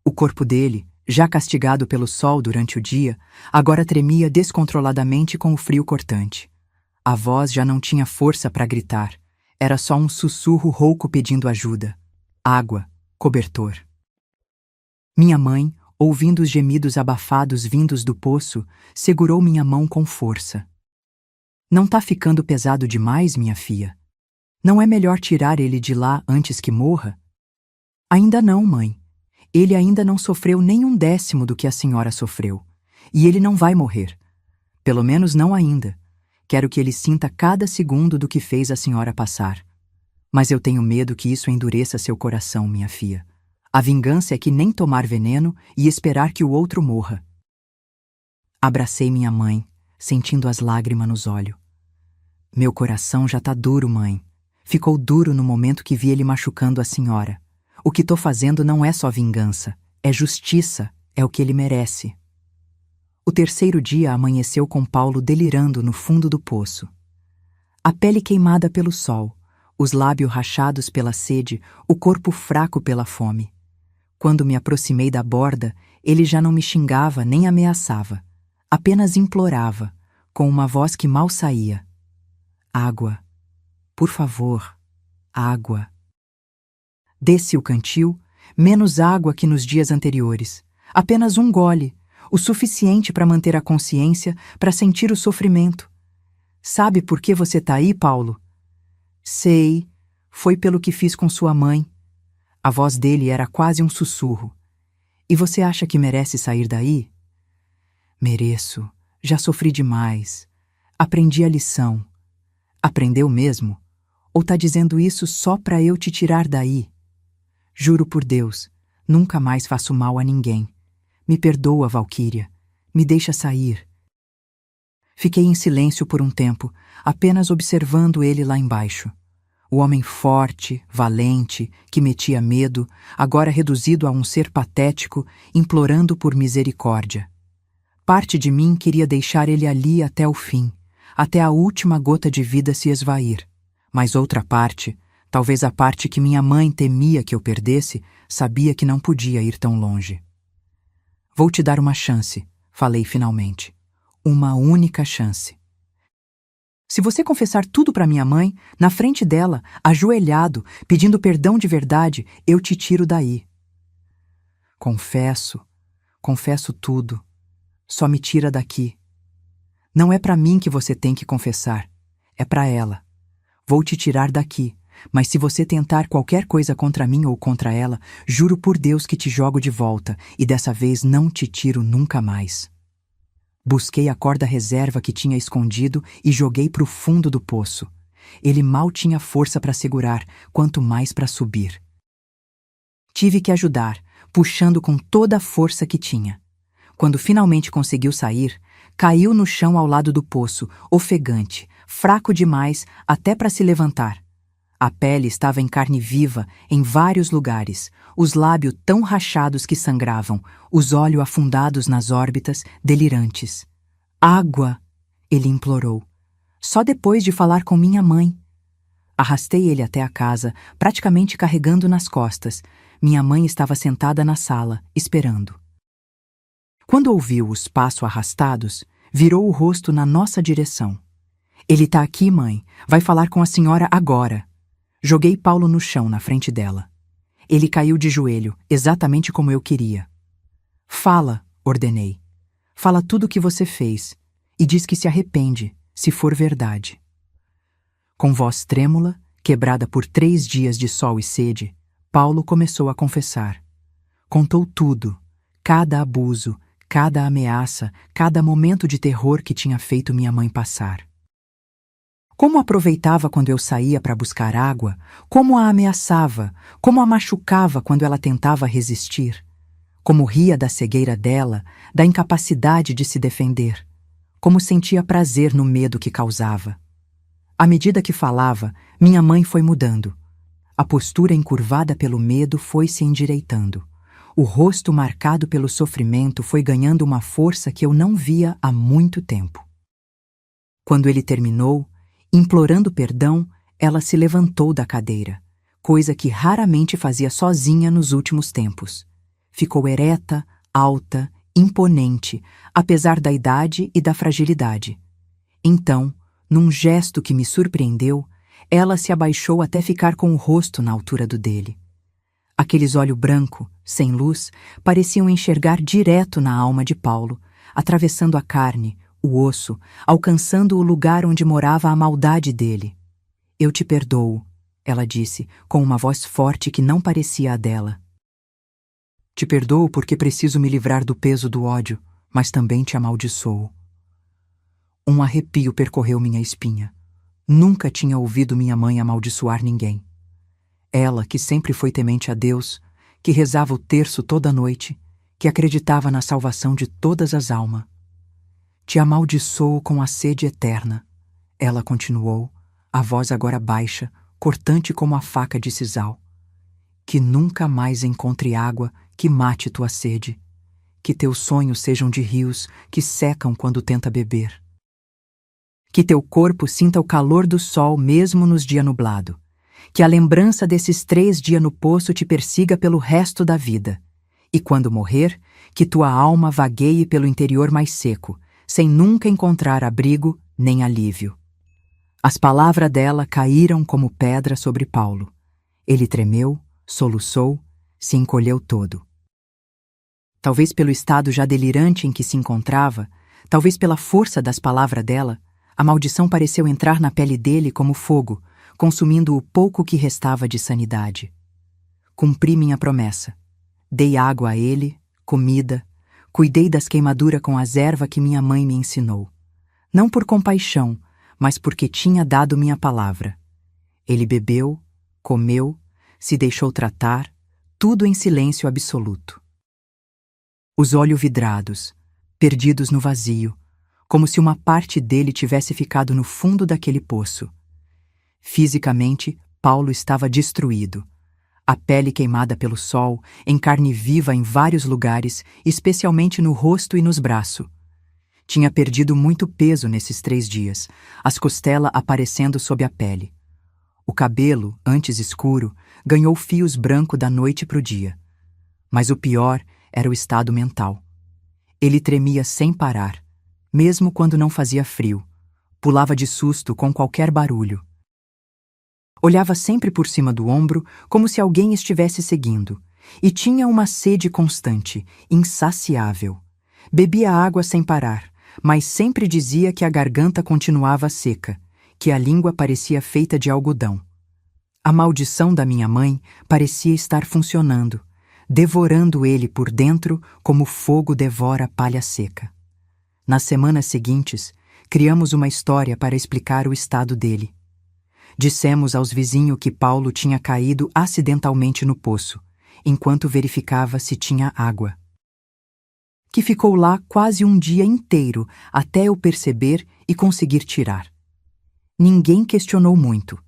Speaker 1: O corpo dele, já castigado pelo sol durante o dia, agora tremia descontroladamente com o frio cortante. A voz já não tinha força para gritar, era só um sussurro rouco pedindo ajuda. Água, cobertor. Minha mãe, ouvindo os gemidos abafados vindos do poço, segurou minha mão com força. Não tá ficando pesado demais, minha filha? Não é melhor tirar ele de lá antes que morra? Ainda não, mãe. Ele ainda não sofreu nem 1/10 do que a senhora sofreu. E ele não vai morrer. Pelo menos não ainda. Quero que ele sinta cada segundo do que fez a senhora passar. Mas eu tenho medo que isso endureça seu coração, minha filha. A vingança é que nem tomar veneno e esperar que o outro morra. Abracei minha mãe, sentindo as lágrimas nos olhos. Meu coração já tá duro, mãe. Ficou duro no momento que vi ele machucando a senhora. O que tô fazendo não é só vingança, é justiça, é o que ele merece. O terceiro dia amanheceu com Paulo delirando no fundo do poço. A pele queimada pelo sol, os lábios rachados pela sede, o corpo fraco pela fome. Quando me aproximei da borda, ele já não me xingava nem ameaçava. Apenas implorava, com uma voz que mal saía. Água. Por favor, água. Desce o cantil, menos água que nos dias anteriores. Apenas um gole, o suficiente para manter a consciência, para sentir o sofrimento. Sabe por que você tá aí, Paulo? Sei, foi pelo que fiz com sua mãe. A voz dele era quase um sussurro. E você acha que merece sair daí? Mereço, já sofri demais. Aprendi a lição. Aprendeu mesmo? Ou tá dizendo isso só para eu te tirar daí? Juro por Deus, nunca mais faço mal a ninguém. Me perdoa, Valquíria. Me deixa sair. Fiquei em silêncio por um tempo, apenas observando ele lá embaixo. O homem forte, valente, que metia medo, agora reduzido a um ser patético, implorando por misericórdia. Parte de mim queria deixar ele ali até o fim, até a última gota de vida se esvair. Mas outra parte, talvez a parte que minha mãe temia que eu perdesse, sabia que não podia ir tão longe. Vou te dar uma chance, falei finalmente. Uma única chance. Se você confessar tudo para minha mãe, na frente dela, ajoelhado, pedindo perdão de verdade, eu te tiro daí. Confesso tudo. Só me tira daqui. Não é para mim que você tem que confessar, é para ela. Vou te tirar daqui, mas se você tentar qualquer coisa contra mim ou contra ela, juro por Deus que te jogo de volta e dessa vez não te tiro nunca mais. Busquei a corda reserva que tinha escondido e joguei para o fundo do poço. Ele mal tinha força para segurar, quanto mais para subir. Tive que ajudar, puxando com toda a força que tinha. Quando finalmente conseguiu sair, caiu no chão ao lado do poço, ofegante, fraco demais até para se levantar. A pele estava em carne viva em vários lugares, os lábios tão rachados que sangravam, os olhos afundados nas órbitas, delirantes. Água! Ele implorou. Só depois de falar com minha mãe. Arrastei ele até a casa, praticamente carregando nas costas. Minha mãe estava sentada na sala, esperando. Quando ouviu os passos arrastados, virou o rosto na nossa direção. Ele tá aqui, mãe. Vai falar com a senhora agora. Joguei Paulo no chão na frente dela. Ele caiu de joelho, exatamente como eu queria. Fala, ordenei. Fala tudo o que você fez e diz que se arrepende, se for verdade. Com voz trêmula, quebrada por 3 dias de sol e sede, Paulo começou a confessar. Contou tudo, cada abuso, cada ameaça, cada momento de terror que tinha feito minha mãe passar. Como aproveitava quando eu saía para buscar água, como a ameaçava, como a machucava quando ela tentava resistir, como ria da cegueira dela, da incapacidade de se defender, como sentia prazer no medo que causava. À medida que falava, minha mãe foi mudando. A postura encurvada pelo medo foi se endireitando. O rosto marcado pelo sofrimento foi ganhando uma força que eu não via há muito tempo. Quando ele terminou, implorando perdão, ela se levantou da cadeira, coisa que raramente fazia sozinha nos últimos tempos. Ficou ereta, alta, imponente, apesar da idade e da fragilidade. Então, num gesto que me surpreendeu, ela se abaixou até ficar com o rosto na altura do dele. Aqueles olhos brancos, sem luz, pareciam enxergar direto na alma de Paulo, atravessando a carne, o osso, alcançando o lugar onde morava a maldade dele. Eu te perdoo, ela disse, com uma voz forte que não parecia a dela. Te perdoo porque preciso me livrar do peso do ódio, mas também te amaldiçoo. Um arrepio percorreu minha espinha. Nunca tinha ouvido minha mãe amaldiçoar ninguém. Ela, que sempre foi temente a Deus, que rezava o terço toda noite, que acreditava na salvação de todas as almas. Te amaldiçoo com a sede eterna. Ela continuou, a voz agora baixa, cortante como a faca de sisal. Que nunca mais encontre água que mate tua sede. Que teus sonhos sejam de rios que secam quando tenta beber. Que teu corpo sinta o calor do sol mesmo nos dias nublados. Que a lembrança desses 3 dias no poço te persiga pelo resto da vida. E quando morrer, que tua alma vagueie pelo interior mais seco, sem nunca encontrar abrigo nem alívio. As palavras dela caíram como pedra sobre Paulo. Ele tremeu, soluçou, se encolheu todo. Talvez pelo estado já delirante em que se encontrava, talvez pela força das palavras dela, a maldição pareceu entrar na pele dele como fogo, consumindo o pouco que restava de sanidade. Cumpri minha promessa. Dei água a ele, comida, cuidei das queimaduras com as ervas que minha mãe me ensinou. Não por compaixão, mas porque tinha dado minha palavra. Ele bebeu, comeu, se deixou tratar, tudo em silêncio absoluto. Os olhos vidrados, perdidos no vazio, como se uma parte dele tivesse ficado no fundo daquele poço. Fisicamente, Paulo estava destruído. A pele queimada pelo sol, em carne viva em vários lugares, especialmente no rosto e nos braços. Tinha perdido muito peso nesses 3 dias, as costelas aparecendo sob a pele. O cabelo, antes escuro, ganhou fios brancos da noite para o dia. Mas o pior era o estado mental. Ele tremia sem parar, mesmo quando não fazia frio. Pulava de susto com qualquer barulho. Olhava sempre por cima do ombro, como se alguém estivesse seguindo, e tinha uma sede constante, insaciável. Bebia água sem parar, mas sempre dizia que a garganta continuava seca, que a língua parecia feita de algodão. A maldição da minha mãe parecia estar funcionando, devorando ele por dentro como fogo devora palha seca. Nas semanas seguintes, criamos uma história para explicar o estado dele. Dissemos aos vizinhos que Paulo tinha caído acidentalmente no poço, enquanto verificava se tinha água. Que ficou lá quase um dia inteiro até eu perceber e conseguir tirar. Ninguém questionou muito.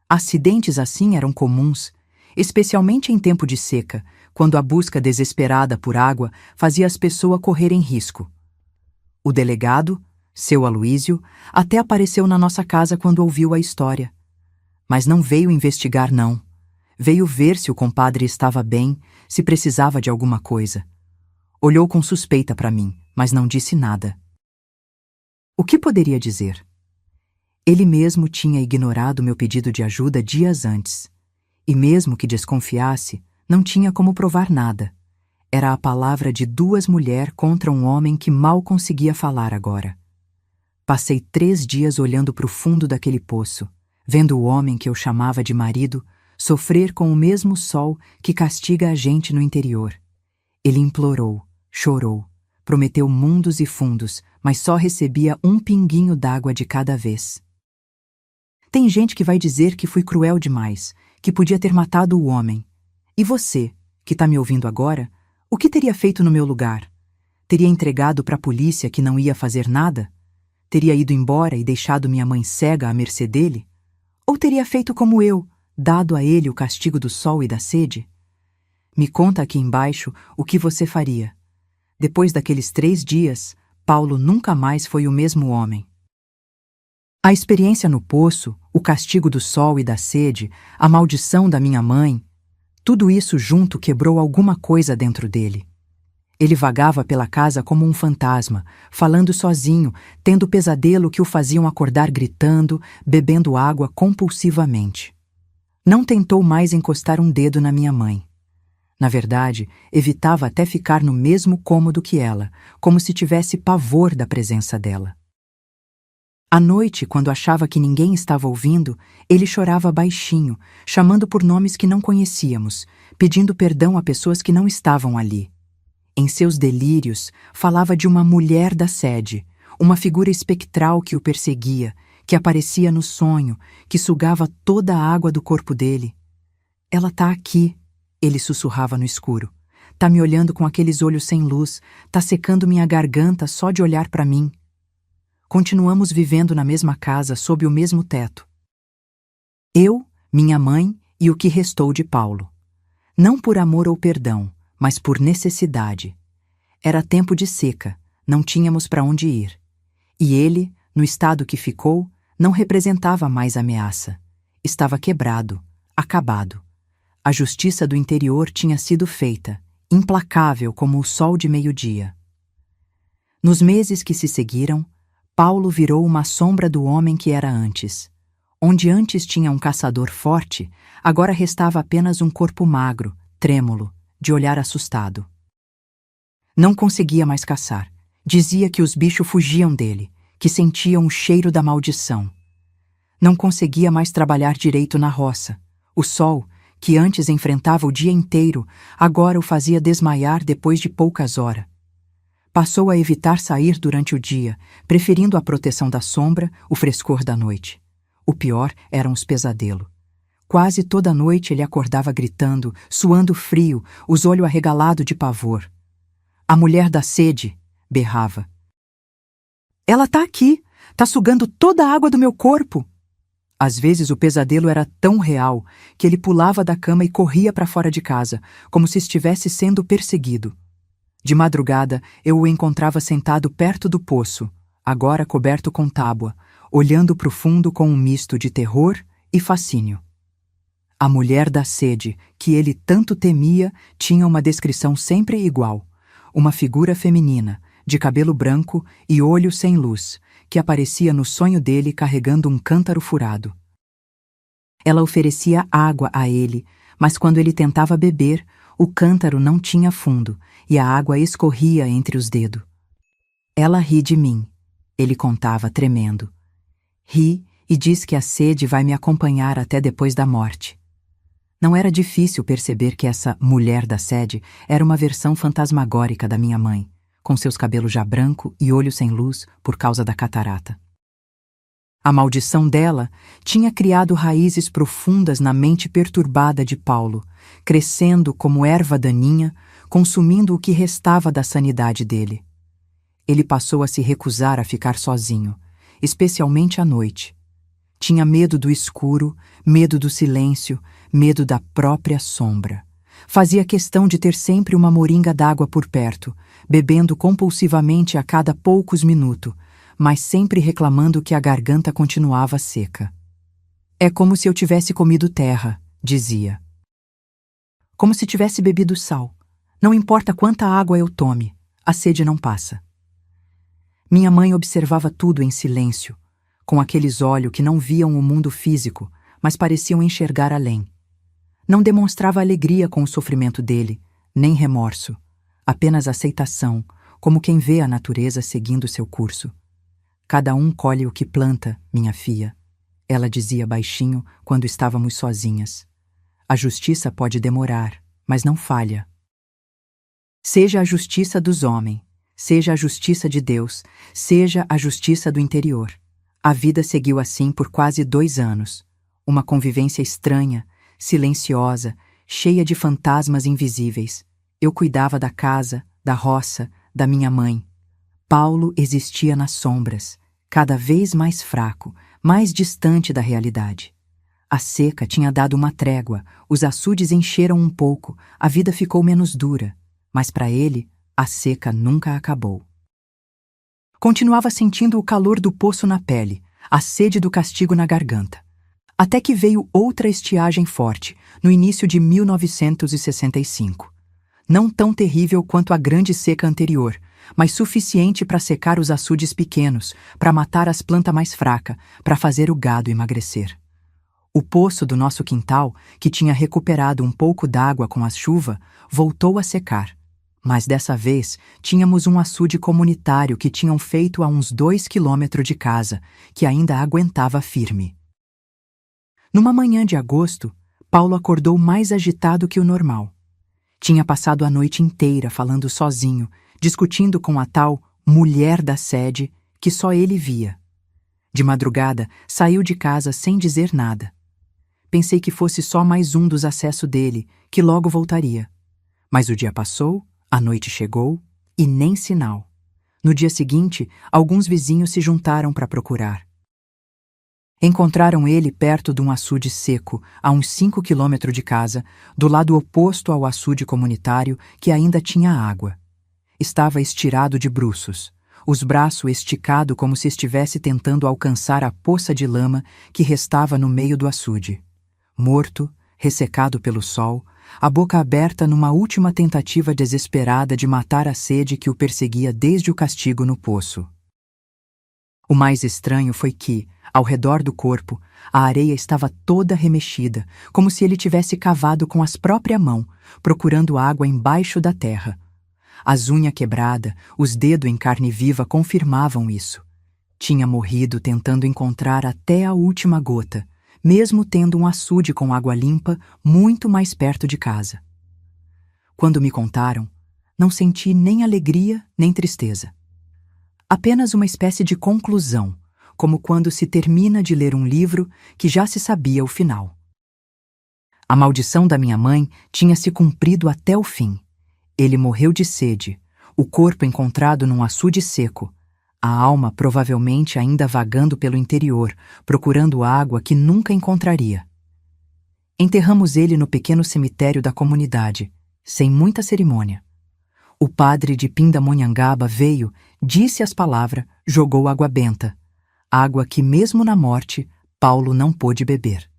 Speaker 1: Acidentes assim eram comuns, especialmente em tempo de seca, quando a busca desesperada por água fazia as pessoas correrem risco. O delegado, seu Aloísio, até apareceu na nossa casa quando ouviu a história. Mas não veio investigar, não. Veio ver se o compadre estava bem, se precisava de alguma coisa. Olhou com suspeita para mim, mas não disse nada. O que poderia dizer? Ele mesmo tinha ignorado meu pedido de ajuda dias antes. E mesmo que desconfiasse, não tinha como provar nada. Era a palavra de 2 mulheres contra um homem que mal conseguia falar agora. Passei 3 dias olhando para o fundo daquele poço, vendo o homem que eu chamava de marido sofrer com o mesmo sol que castiga a gente no interior. Ele implorou, chorou, prometeu mundos e fundos, mas só recebia um pinguinho d'água de cada vez. Tem gente que vai dizer que fui cruel demais, que podia ter matado o homem. E você, que está me ouvindo agora, o que teria feito no meu lugar? Teria entregado para a polícia que não ia fazer nada? Teria ido embora e deixado minha mãe cega à mercê dele? Ou teria feito como eu, dado a ele o castigo do sol e da sede? Me conta aqui embaixo o que você faria. Depois daqueles 3 dias, Paulo nunca mais foi o mesmo homem. A experiência no poço, o castigo do sol e da sede, a maldição da minha mãe, tudo isso junto quebrou alguma coisa dentro dele. Ele vagava pela casa como um fantasma, falando sozinho, tendo pesadelo que o faziam acordar gritando, bebendo água compulsivamente. Não tentou mais encostar um dedo na minha mãe. Na verdade, evitava até ficar no mesmo cômodo que ela, como se tivesse pavor da presença dela. À noite, quando achava que ninguém estava ouvindo, ele chorava baixinho, chamando por nomes que não conhecíamos, pedindo perdão a pessoas que não estavam ali. Em seus delírios, falava de uma mulher da sede, uma figura espectral que o perseguia, que aparecia no sonho, que sugava toda a água do corpo dele. Ela tá aqui, ele sussurrava no escuro. Tá me olhando com aqueles olhos sem luz, tá secando minha garganta só de olhar para mim. Continuamos vivendo na mesma casa, sob o mesmo teto. Eu, minha mãe e o que restou de Paulo. Não por amor ou perdão, mas por necessidade. Era tempo de seca, não tínhamos para onde ir. E ele, no estado que ficou, não representava mais ameaça. Estava quebrado, acabado. A justiça do interior tinha sido feita, implacável como o sol de meio-dia. Nos meses que se seguiram, Paulo virou uma sombra do homem que era antes. Onde antes tinha um caçador forte, agora restava apenas um corpo magro, trêmulo, de olhar assustado. Não conseguia mais caçar. Dizia que os bichos fugiam dele, que sentiam o cheiro da maldição. Não conseguia mais trabalhar direito na roça. O sol, que antes enfrentava o dia inteiro, agora o fazia desmaiar depois de poucas horas. Passou a evitar sair durante o dia, preferindo a proteção da sombra, o frescor da noite. O pior eram os pesadelos. Quase toda noite ele acordava gritando, suando frio, os olhos arregalados de pavor. A mulher da sede, berrava. Ela tá aqui, tá sugando toda a água do meu corpo. Às vezes o pesadelo era tão real que ele pulava da cama e corria para fora de casa, como se estivesse sendo perseguido. De madrugada, eu o encontrava sentado perto do poço, agora coberto com tábua, olhando para o fundo com um misto de terror e fascínio. A mulher da sede, que ele tanto temia, tinha uma descrição sempre igual. Uma figura feminina, de cabelo branco e olho sem luz, que aparecia no sonho dele carregando um cântaro furado. Ela oferecia água a ele, mas quando ele tentava beber, o cântaro não tinha fundo e a água escorria entre os dedos. Ela ri de mim, ele contava tremendo. Ri e diz que a sede vai me acompanhar até depois da morte. Não era difícil perceber que essa mulher da sede era uma versão fantasmagórica da minha mãe, com seus cabelos já branco e olhos sem luz por causa da catarata. A maldição dela tinha criado raízes profundas na mente perturbada de Paulo, crescendo como erva daninha, consumindo o que restava da sanidade dele. Ele passou a se recusar a ficar sozinho, especialmente à noite. Tinha medo do escuro, medo do silêncio, medo da própria sombra. Fazia questão de ter sempre uma moringa d'água por perto, bebendo compulsivamente a cada poucos minutos, mas sempre reclamando que a garganta continuava seca. É como se eu tivesse comido terra, dizia. Como se tivesse bebido sal. Não importa quanta água eu tome, a sede não passa. Minha mãe observava tudo em silêncio, com aqueles olhos que não viam o mundo físico, mas pareciam enxergar além. Não demonstrava alegria com o sofrimento dele, nem remorso, apenas aceitação, como quem vê a natureza seguindo seu curso. Cada um colhe o que planta, minha filha, ela dizia baixinho quando estávamos sozinhas. A justiça pode demorar, mas não falha. Seja a justiça dos homens, seja a justiça de Deus, seja a justiça do interior. A vida seguiu assim por quase 2 anos. Uma convivência estranha, silenciosa, cheia de fantasmas invisíveis. Eu cuidava da casa, da roça, da minha mãe. Paulo existia nas sombras, cada vez mais fraco, mais distante da realidade. A seca tinha dado uma trégua, os açudes encheram um pouco, a vida ficou menos dura, mas para ele, a seca nunca acabou. Continuava sentindo o calor do poço na pele, a sede do castigo na garganta. Até que veio outra estiagem forte, no início de 1965. Não tão terrível quanto a grande seca anterior, mas suficiente para secar os açudes pequenos, para matar as plantas mais fracas, para fazer o gado emagrecer. O poço do nosso quintal, que tinha recuperado um pouco d'água com a chuva, voltou a secar. Mas dessa vez, tínhamos um açude comunitário que tinham feito a uns 2 quilômetros de casa, que ainda aguentava firme. Numa manhã de agosto, Paulo acordou mais agitado que o normal. Tinha passado a noite inteira falando sozinho, discutindo com a tal mulher da sede que só ele via. De madrugada, saiu de casa sem dizer nada. Pensei que fosse só mais um dos acessos dele, que logo voltaria. Mas o dia passou, a noite chegou e nem sinal. No dia seguinte, alguns vizinhos se juntaram para procurar. Encontraram ele perto de um açude seco, a uns 5 quilômetros de casa, do lado oposto ao açude comunitário que ainda tinha água. Estava estirado de bruços, os braços esticados como se estivesse tentando alcançar a poça de lama que restava no meio do açude. Morto, ressecado pelo sol, a boca aberta numa última tentativa desesperada de matar a sede que o perseguia desde o castigo no poço. O mais estranho foi que, ao redor do corpo, a areia estava toda remexida, como se ele tivesse cavado com as próprias mãos, procurando água embaixo da terra. As unhas quebradas, os dedos em carne viva confirmavam isso. Tinha morrido tentando encontrar até a última gota, mesmo tendo um açude com água limpa muito mais perto de casa. Quando me contaram, não senti nem alegria nem tristeza. Apenas uma espécie de conclusão, como quando se termina de ler um livro que já se sabia o final. A maldição da minha mãe tinha se cumprido até o fim. Ele morreu de sede, o corpo encontrado num açude seco, a alma provavelmente ainda vagando pelo interior, procurando água que nunca encontraria. Enterramos ele no pequeno cemitério da comunidade, sem muita cerimônia. O padre de Pindamonhangaba veio, disse as palavras, jogou água benta, água que mesmo na morte, Paulo não pôde beber.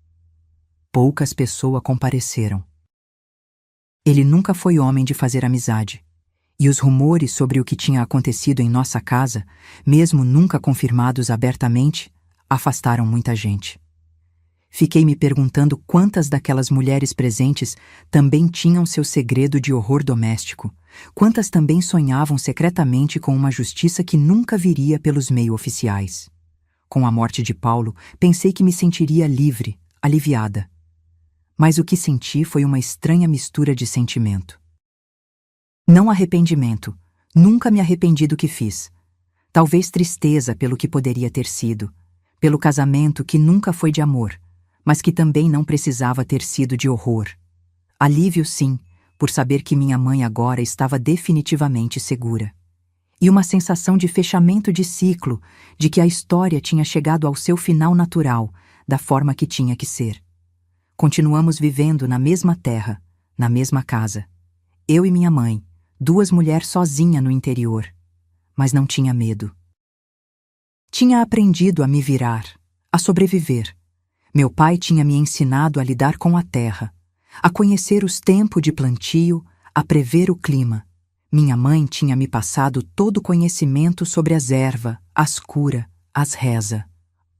Speaker 1: Poucas pessoas compareceram. Ele nunca foi homem de fazer amizade, e os rumores sobre o que tinha acontecido em nossa casa, mesmo nunca confirmados abertamente, afastaram muita gente. Fiquei me perguntando quantas daquelas mulheres presentes também tinham seu segredo de horror doméstico, quantas também sonhavam secretamente com uma justiça que nunca viria pelos meios oficiais. Com a morte de Paulo, pensei que me sentiria livre, aliviada. Mas o que senti foi uma estranha mistura de sentimento. Não arrependimento, nunca me arrependi do que fiz. Talvez tristeza pelo que poderia ter sido, pelo casamento que nunca foi de amor, mas que também não precisava ter sido de horror. Alívio, sim, por saber que minha mãe agora estava definitivamente segura. E uma sensação de fechamento de ciclo, de que a história tinha chegado ao seu final natural, da forma que tinha que ser. Continuamos vivendo na mesma terra, na mesma casa. Eu e minha mãe, duas mulheres sozinhas no interior. Mas não tinha medo. Tinha aprendido a me virar, a sobreviver. Meu pai tinha me ensinado a lidar com a terra, a conhecer os tempos de plantio, a prever o clima. Minha mãe tinha me passado todo o conhecimento sobre as ervas, as cura, as reza.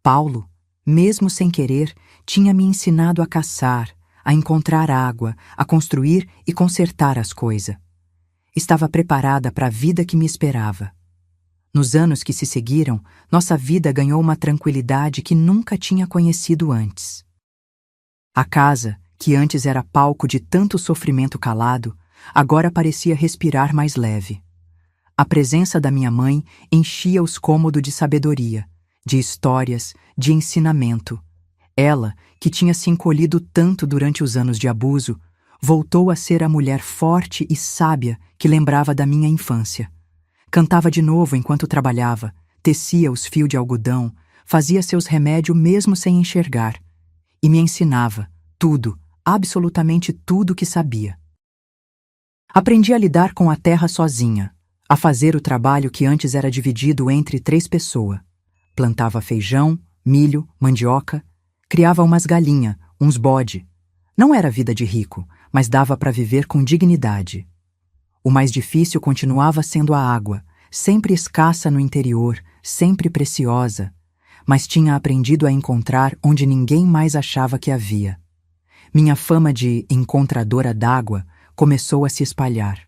Speaker 1: Paulo, mesmo sem querer, tinha me ensinado a caçar, a encontrar água, a construir e consertar as coisas. Estava preparada para a vida que me esperava. Nos anos que se seguiram, nossa vida ganhou uma tranquilidade que nunca tinha conhecido antes. A casa, que antes era palco de tanto sofrimento calado, agora parecia respirar mais leve. A presença da minha mãe enchia os cômodos de sabedoria, de histórias, de ensinamento. Ela, que tinha se encolhido tanto durante os anos de abuso, voltou a ser a mulher forte e sábia que lembrava da minha infância. Cantava de novo enquanto trabalhava, tecia os fios de algodão, fazia seus remédios mesmo sem enxergar, e me ensinava tudo, absolutamente tudo que sabia. Aprendi a lidar com a terra sozinha, a fazer o trabalho que antes era dividido entre 3 pessoas. Plantava feijão, milho, mandioca, criava umas galinhas, uns bode. Não era vida de rico, mas dava para viver com dignidade. O mais difícil continuava sendo a água, sempre escassa no interior, sempre preciosa, mas tinha aprendido a encontrar onde ninguém mais achava que havia. Minha fama de encontradora d'água começou a se espalhar.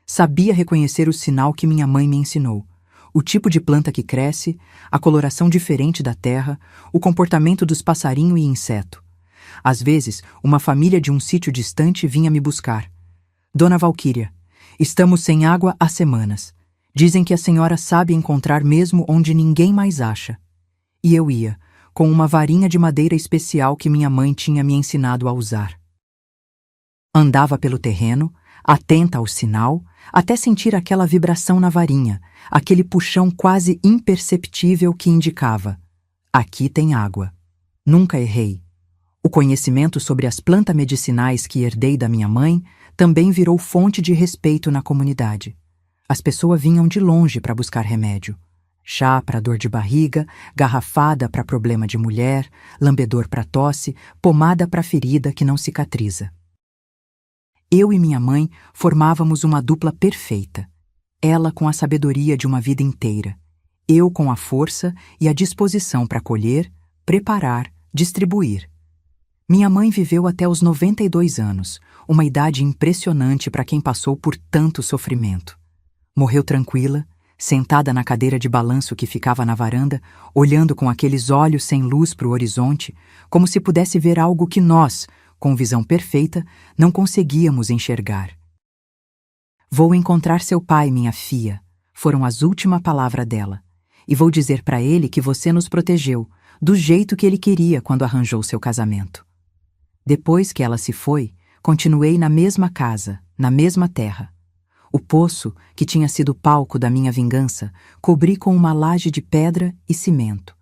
Speaker 1: Sabia reconhecer o sinal que minha mãe me ensinou, o tipo de planta que cresce, a coloração diferente da terra, o comportamento dos passarinhos e insetos. Às vezes, uma família de um sítio distante vinha me buscar. Dona Valquíria, estamos sem água há semanas. Dizem que a senhora sabe encontrar mesmo onde ninguém mais acha. E eu ia, com uma varinha de madeira especial que minha mãe tinha me ensinado a usar. Andava pelo terreno, atenta ao sinal, até sentir aquela vibração na varinha, aquele puxão quase imperceptível que indicava: aqui tem água. Nunca errei. O conhecimento sobre as plantas medicinais que herdei da minha mãe também virou fonte de respeito na comunidade. As pessoas vinham de longe para buscar remédio. Chá para dor de barriga, garrafada para problema de mulher, lambedor para tosse, pomada para ferida que não cicatriza. Eu e minha mãe formávamos uma dupla perfeita. Ela com a sabedoria de uma vida inteira. Eu com a força e a disposição para colher, preparar, distribuir. Minha mãe viveu até os 92 anos, uma idade impressionante para quem passou por tanto sofrimento. Morreu tranquila, sentada na cadeira de balanço que ficava na varanda, olhando com aqueles olhos sem luz para o horizonte, como se pudesse ver algo que nós, com visão perfeita, não conseguíamos enxergar. Vou encontrar seu pai, minha filha, foram as últimas palavras dela, e vou dizer para ele que você nos protegeu, do jeito que ele queria quando arranjou seu casamento. Depois que ela se foi, continuei na mesma casa, na mesma terra. O poço, que tinha sido palco da minha vingança, cobri com uma laje de pedra e cimento.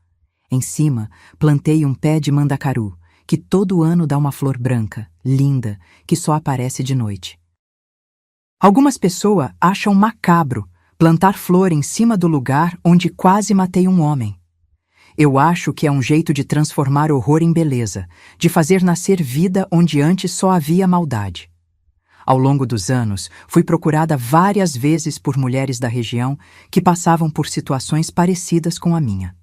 Speaker 1: Em cima, plantei um pé de mandacaru, que todo ano dá uma flor branca, linda, que só aparece de noite. Algumas pessoas acham macabro plantar flor em cima do lugar onde quase matei um homem. Eu acho que é um jeito de transformar horror em beleza, de fazer nascer vida onde antes só havia maldade. Ao longo dos anos, fui procurada várias vezes por mulheres da região que passavam por situações parecidas com a minha.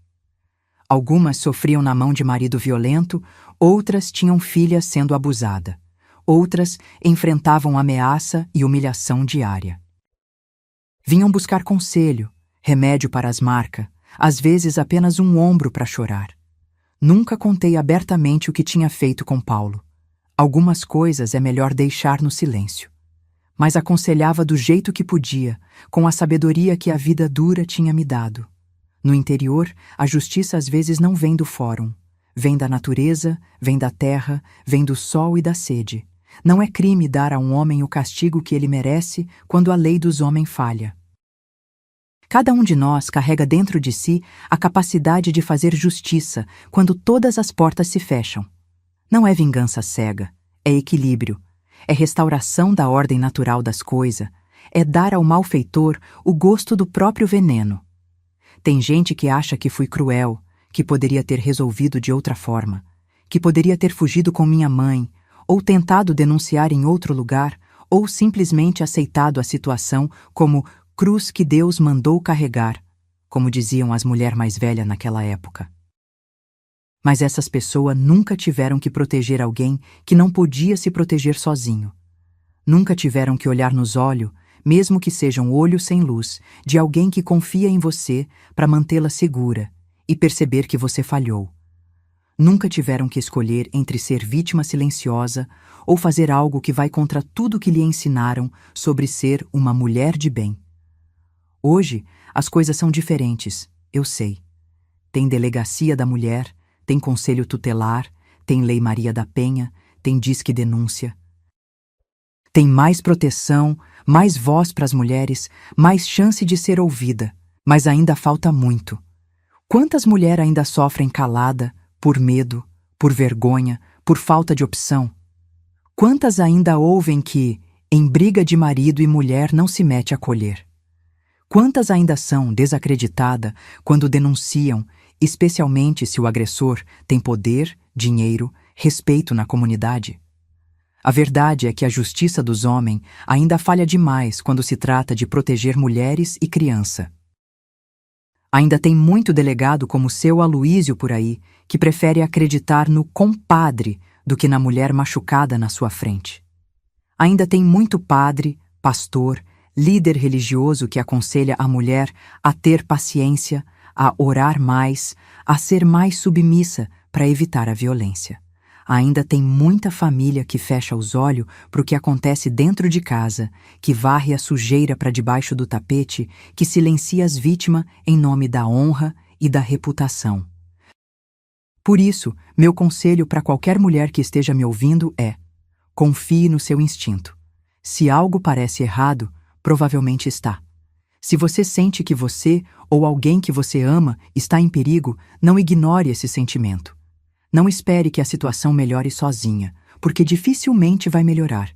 Speaker 1: Algumas sofriam na mão de marido violento, outras tinham filhas sendo abusada, outras enfrentavam ameaça e humilhação diária. Vinham buscar conselho, remédio para as marcas, às vezes apenas um ombro para chorar. Nunca contei abertamente o que tinha feito com Paulo. Algumas coisas é melhor deixar no silêncio. Mas aconselhava do jeito que podia, com a sabedoria que a vida dura tinha me dado. No interior, a justiça às vezes não vem do fórum. Vem da natureza, vem da terra, vem do sol e da sede. Não é crime dar a um homem o castigo que ele merece quando a lei dos homens falha. Cada um de nós carrega dentro de si a capacidade de fazer justiça quando todas as portas se fecham. Não é vingança cega, é equilíbrio, é restauração da ordem natural das coisas, é dar ao malfeitor o gosto do próprio veneno. Tem gente que acha que fui cruel, que poderia ter resolvido de outra forma, que poderia ter fugido com minha mãe, ou tentado denunciar em outro lugar, ou simplesmente aceitado a situação como cruz que Deus mandou carregar, como diziam as mulheres mais velhas naquela época. Mas essas pessoas nunca tiveram que proteger alguém que não podia se proteger sozinho. Nunca tiveram que olhar nos olhos, mesmo que sejam olhos sem luz, de alguém que confia em você para mantê-la segura e perceber que você falhou. Nunca tiveram que escolher entre ser vítima silenciosa ou fazer algo que vai contra tudo que lhe ensinaram sobre ser uma mulher de bem. Hoje, as coisas são diferentes, eu sei. Tem delegacia da mulher, tem conselho tutelar, tem Lei Maria da Penha, tem Disque Denúncia. Tem mais proteção, mais voz para as mulheres, mais chance de ser ouvida, mas ainda falta muito. Quantas mulheres ainda sofrem calada, por medo, por vergonha, por falta de opção? Quantas ainda ouvem que, em briga de marido e mulher, não se mete a colher? Quantas ainda são desacreditadas quando denunciam, especialmente se o agressor tem poder, dinheiro, respeito na comunidade? A verdade é que a justiça dos homens ainda falha demais quando se trata de proteger mulheres e criança. Ainda tem muito delegado como seu Aloísio por aí que prefere acreditar no compadre do que na mulher machucada na sua frente. Ainda tem muito padre, pastor, líder religioso que aconselha a mulher a ter paciência, a orar mais, a ser mais submissa para evitar a violência. Ainda tem muita família que fecha os olhos para o que acontece dentro de casa, que varre a sujeira para debaixo do tapete, que silencia as vítimas em nome da honra e da reputação. Por isso, meu conselho para qualquer mulher que esteja me ouvindo é: confie no seu instinto. Se algo parece errado, provavelmente está. Se você sente que você ou alguém que você ama está em perigo, não ignore esse sentimento. Não espere que a situação melhore sozinha, porque dificilmente vai melhorar.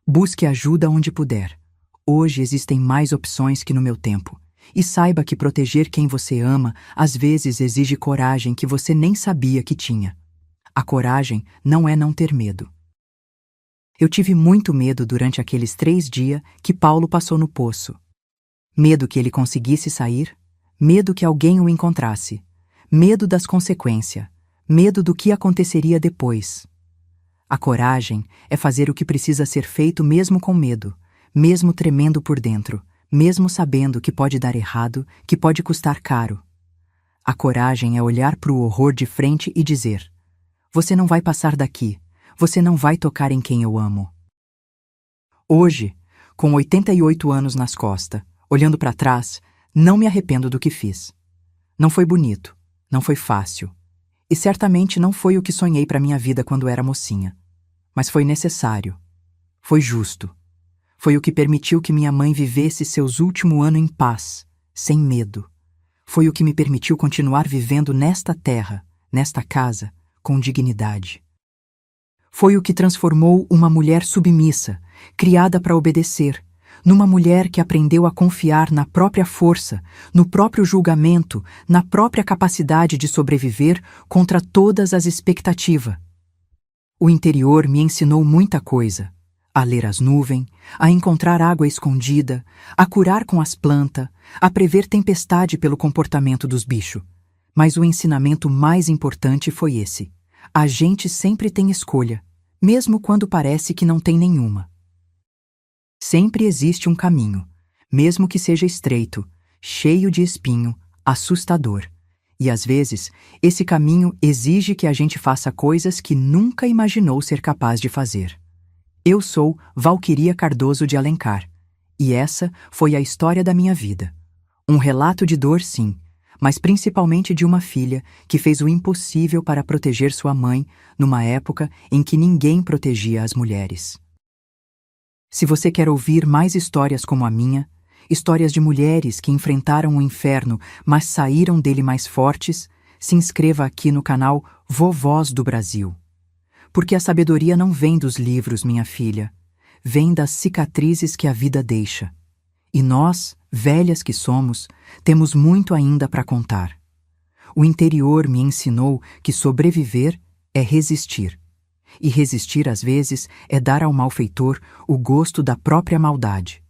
Speaker 1: Busque ajuda onde puder. Hoje existem mais opções que no meu tempo. E saiba que proteger quem você ama às vezes exige coragem que você nem sabia que tinha. A coragem não é não ter medo. Eu tive muito medo durante aqueles 3 dias que Paulo passou no poço. Medo que ele conseguisse sair, medo que alguém o encontrasse, medo das consequências, medo do que aconteceria depois. A coragem é fazer o que precisa ser feito mesmo com medo, mesmo tremendo por dentro, mesmo sabendo que pode dar errado, que pode custar caro. A coragem é olhar para o horror de frente e dizer: você não vai passar daqui, você não vai tocar em quem eu amo. Hoje, com 88 anos nas costas, olhando para trás, não me arrependo do que fiz. Não foi bonito, não foi fácil, e certamente não foi o que sonhei para minha vida quando era mocinha. Mas foi necessário, foi justo. Foi o que permitiu que minha mãe vivesse seus últimos anos em paz, sem medo. Foi o que me permitiu continuar vivendo nesta terra, nesta casa, com dignidade. Foi o que transformou uma mulher submissa, criada para obedecer, numa mulher que aprendeu a confiar na própria força, no próprio julgamento, na própria capacidade de sobreviver contra todas as expectativas. O interior me ensinou muita coisa: a ler as nuvens, a encontrar água escondida, a curar com as plantas, a prever tempestade pelo comportamento dos bichos. Mas o ensinamento mais importante foi esse: a gente sempre tem escolha, mesmo quando parece que não tem nenhuma. Sempre existe um caminho, mesmo que seja estreito, cheio de espinho, assustador. E às vezes, esse caminho exige que a gente faça coisas que nunca imaginou ser capaz de fazer. Eu sou Valquiria Cardoso de Alencar, e essa foi a história da minha vida. Um relato de dor, sim, mas principalmente de uma filha que fez o impossível para proteger sua mãe numa época em que ninguém protegia as mulheres. Se você quer ouvir mais histórias como a minha, histórias de mulheres que enfrentaram o inferno, mas saíram dele mais fortes, se inscreva aqui no canal Vovós do Brasil. Porque a sabedoria não vem dos livros, minha filha, vem das cicatrizes que a vida deixa. E nós, velhas que somos, temos muito ainda para contar. O interior me ensinou que sobreviver é resistir. E resistir, às vezes, é dar ao malfeitor o gosto da própria maldade.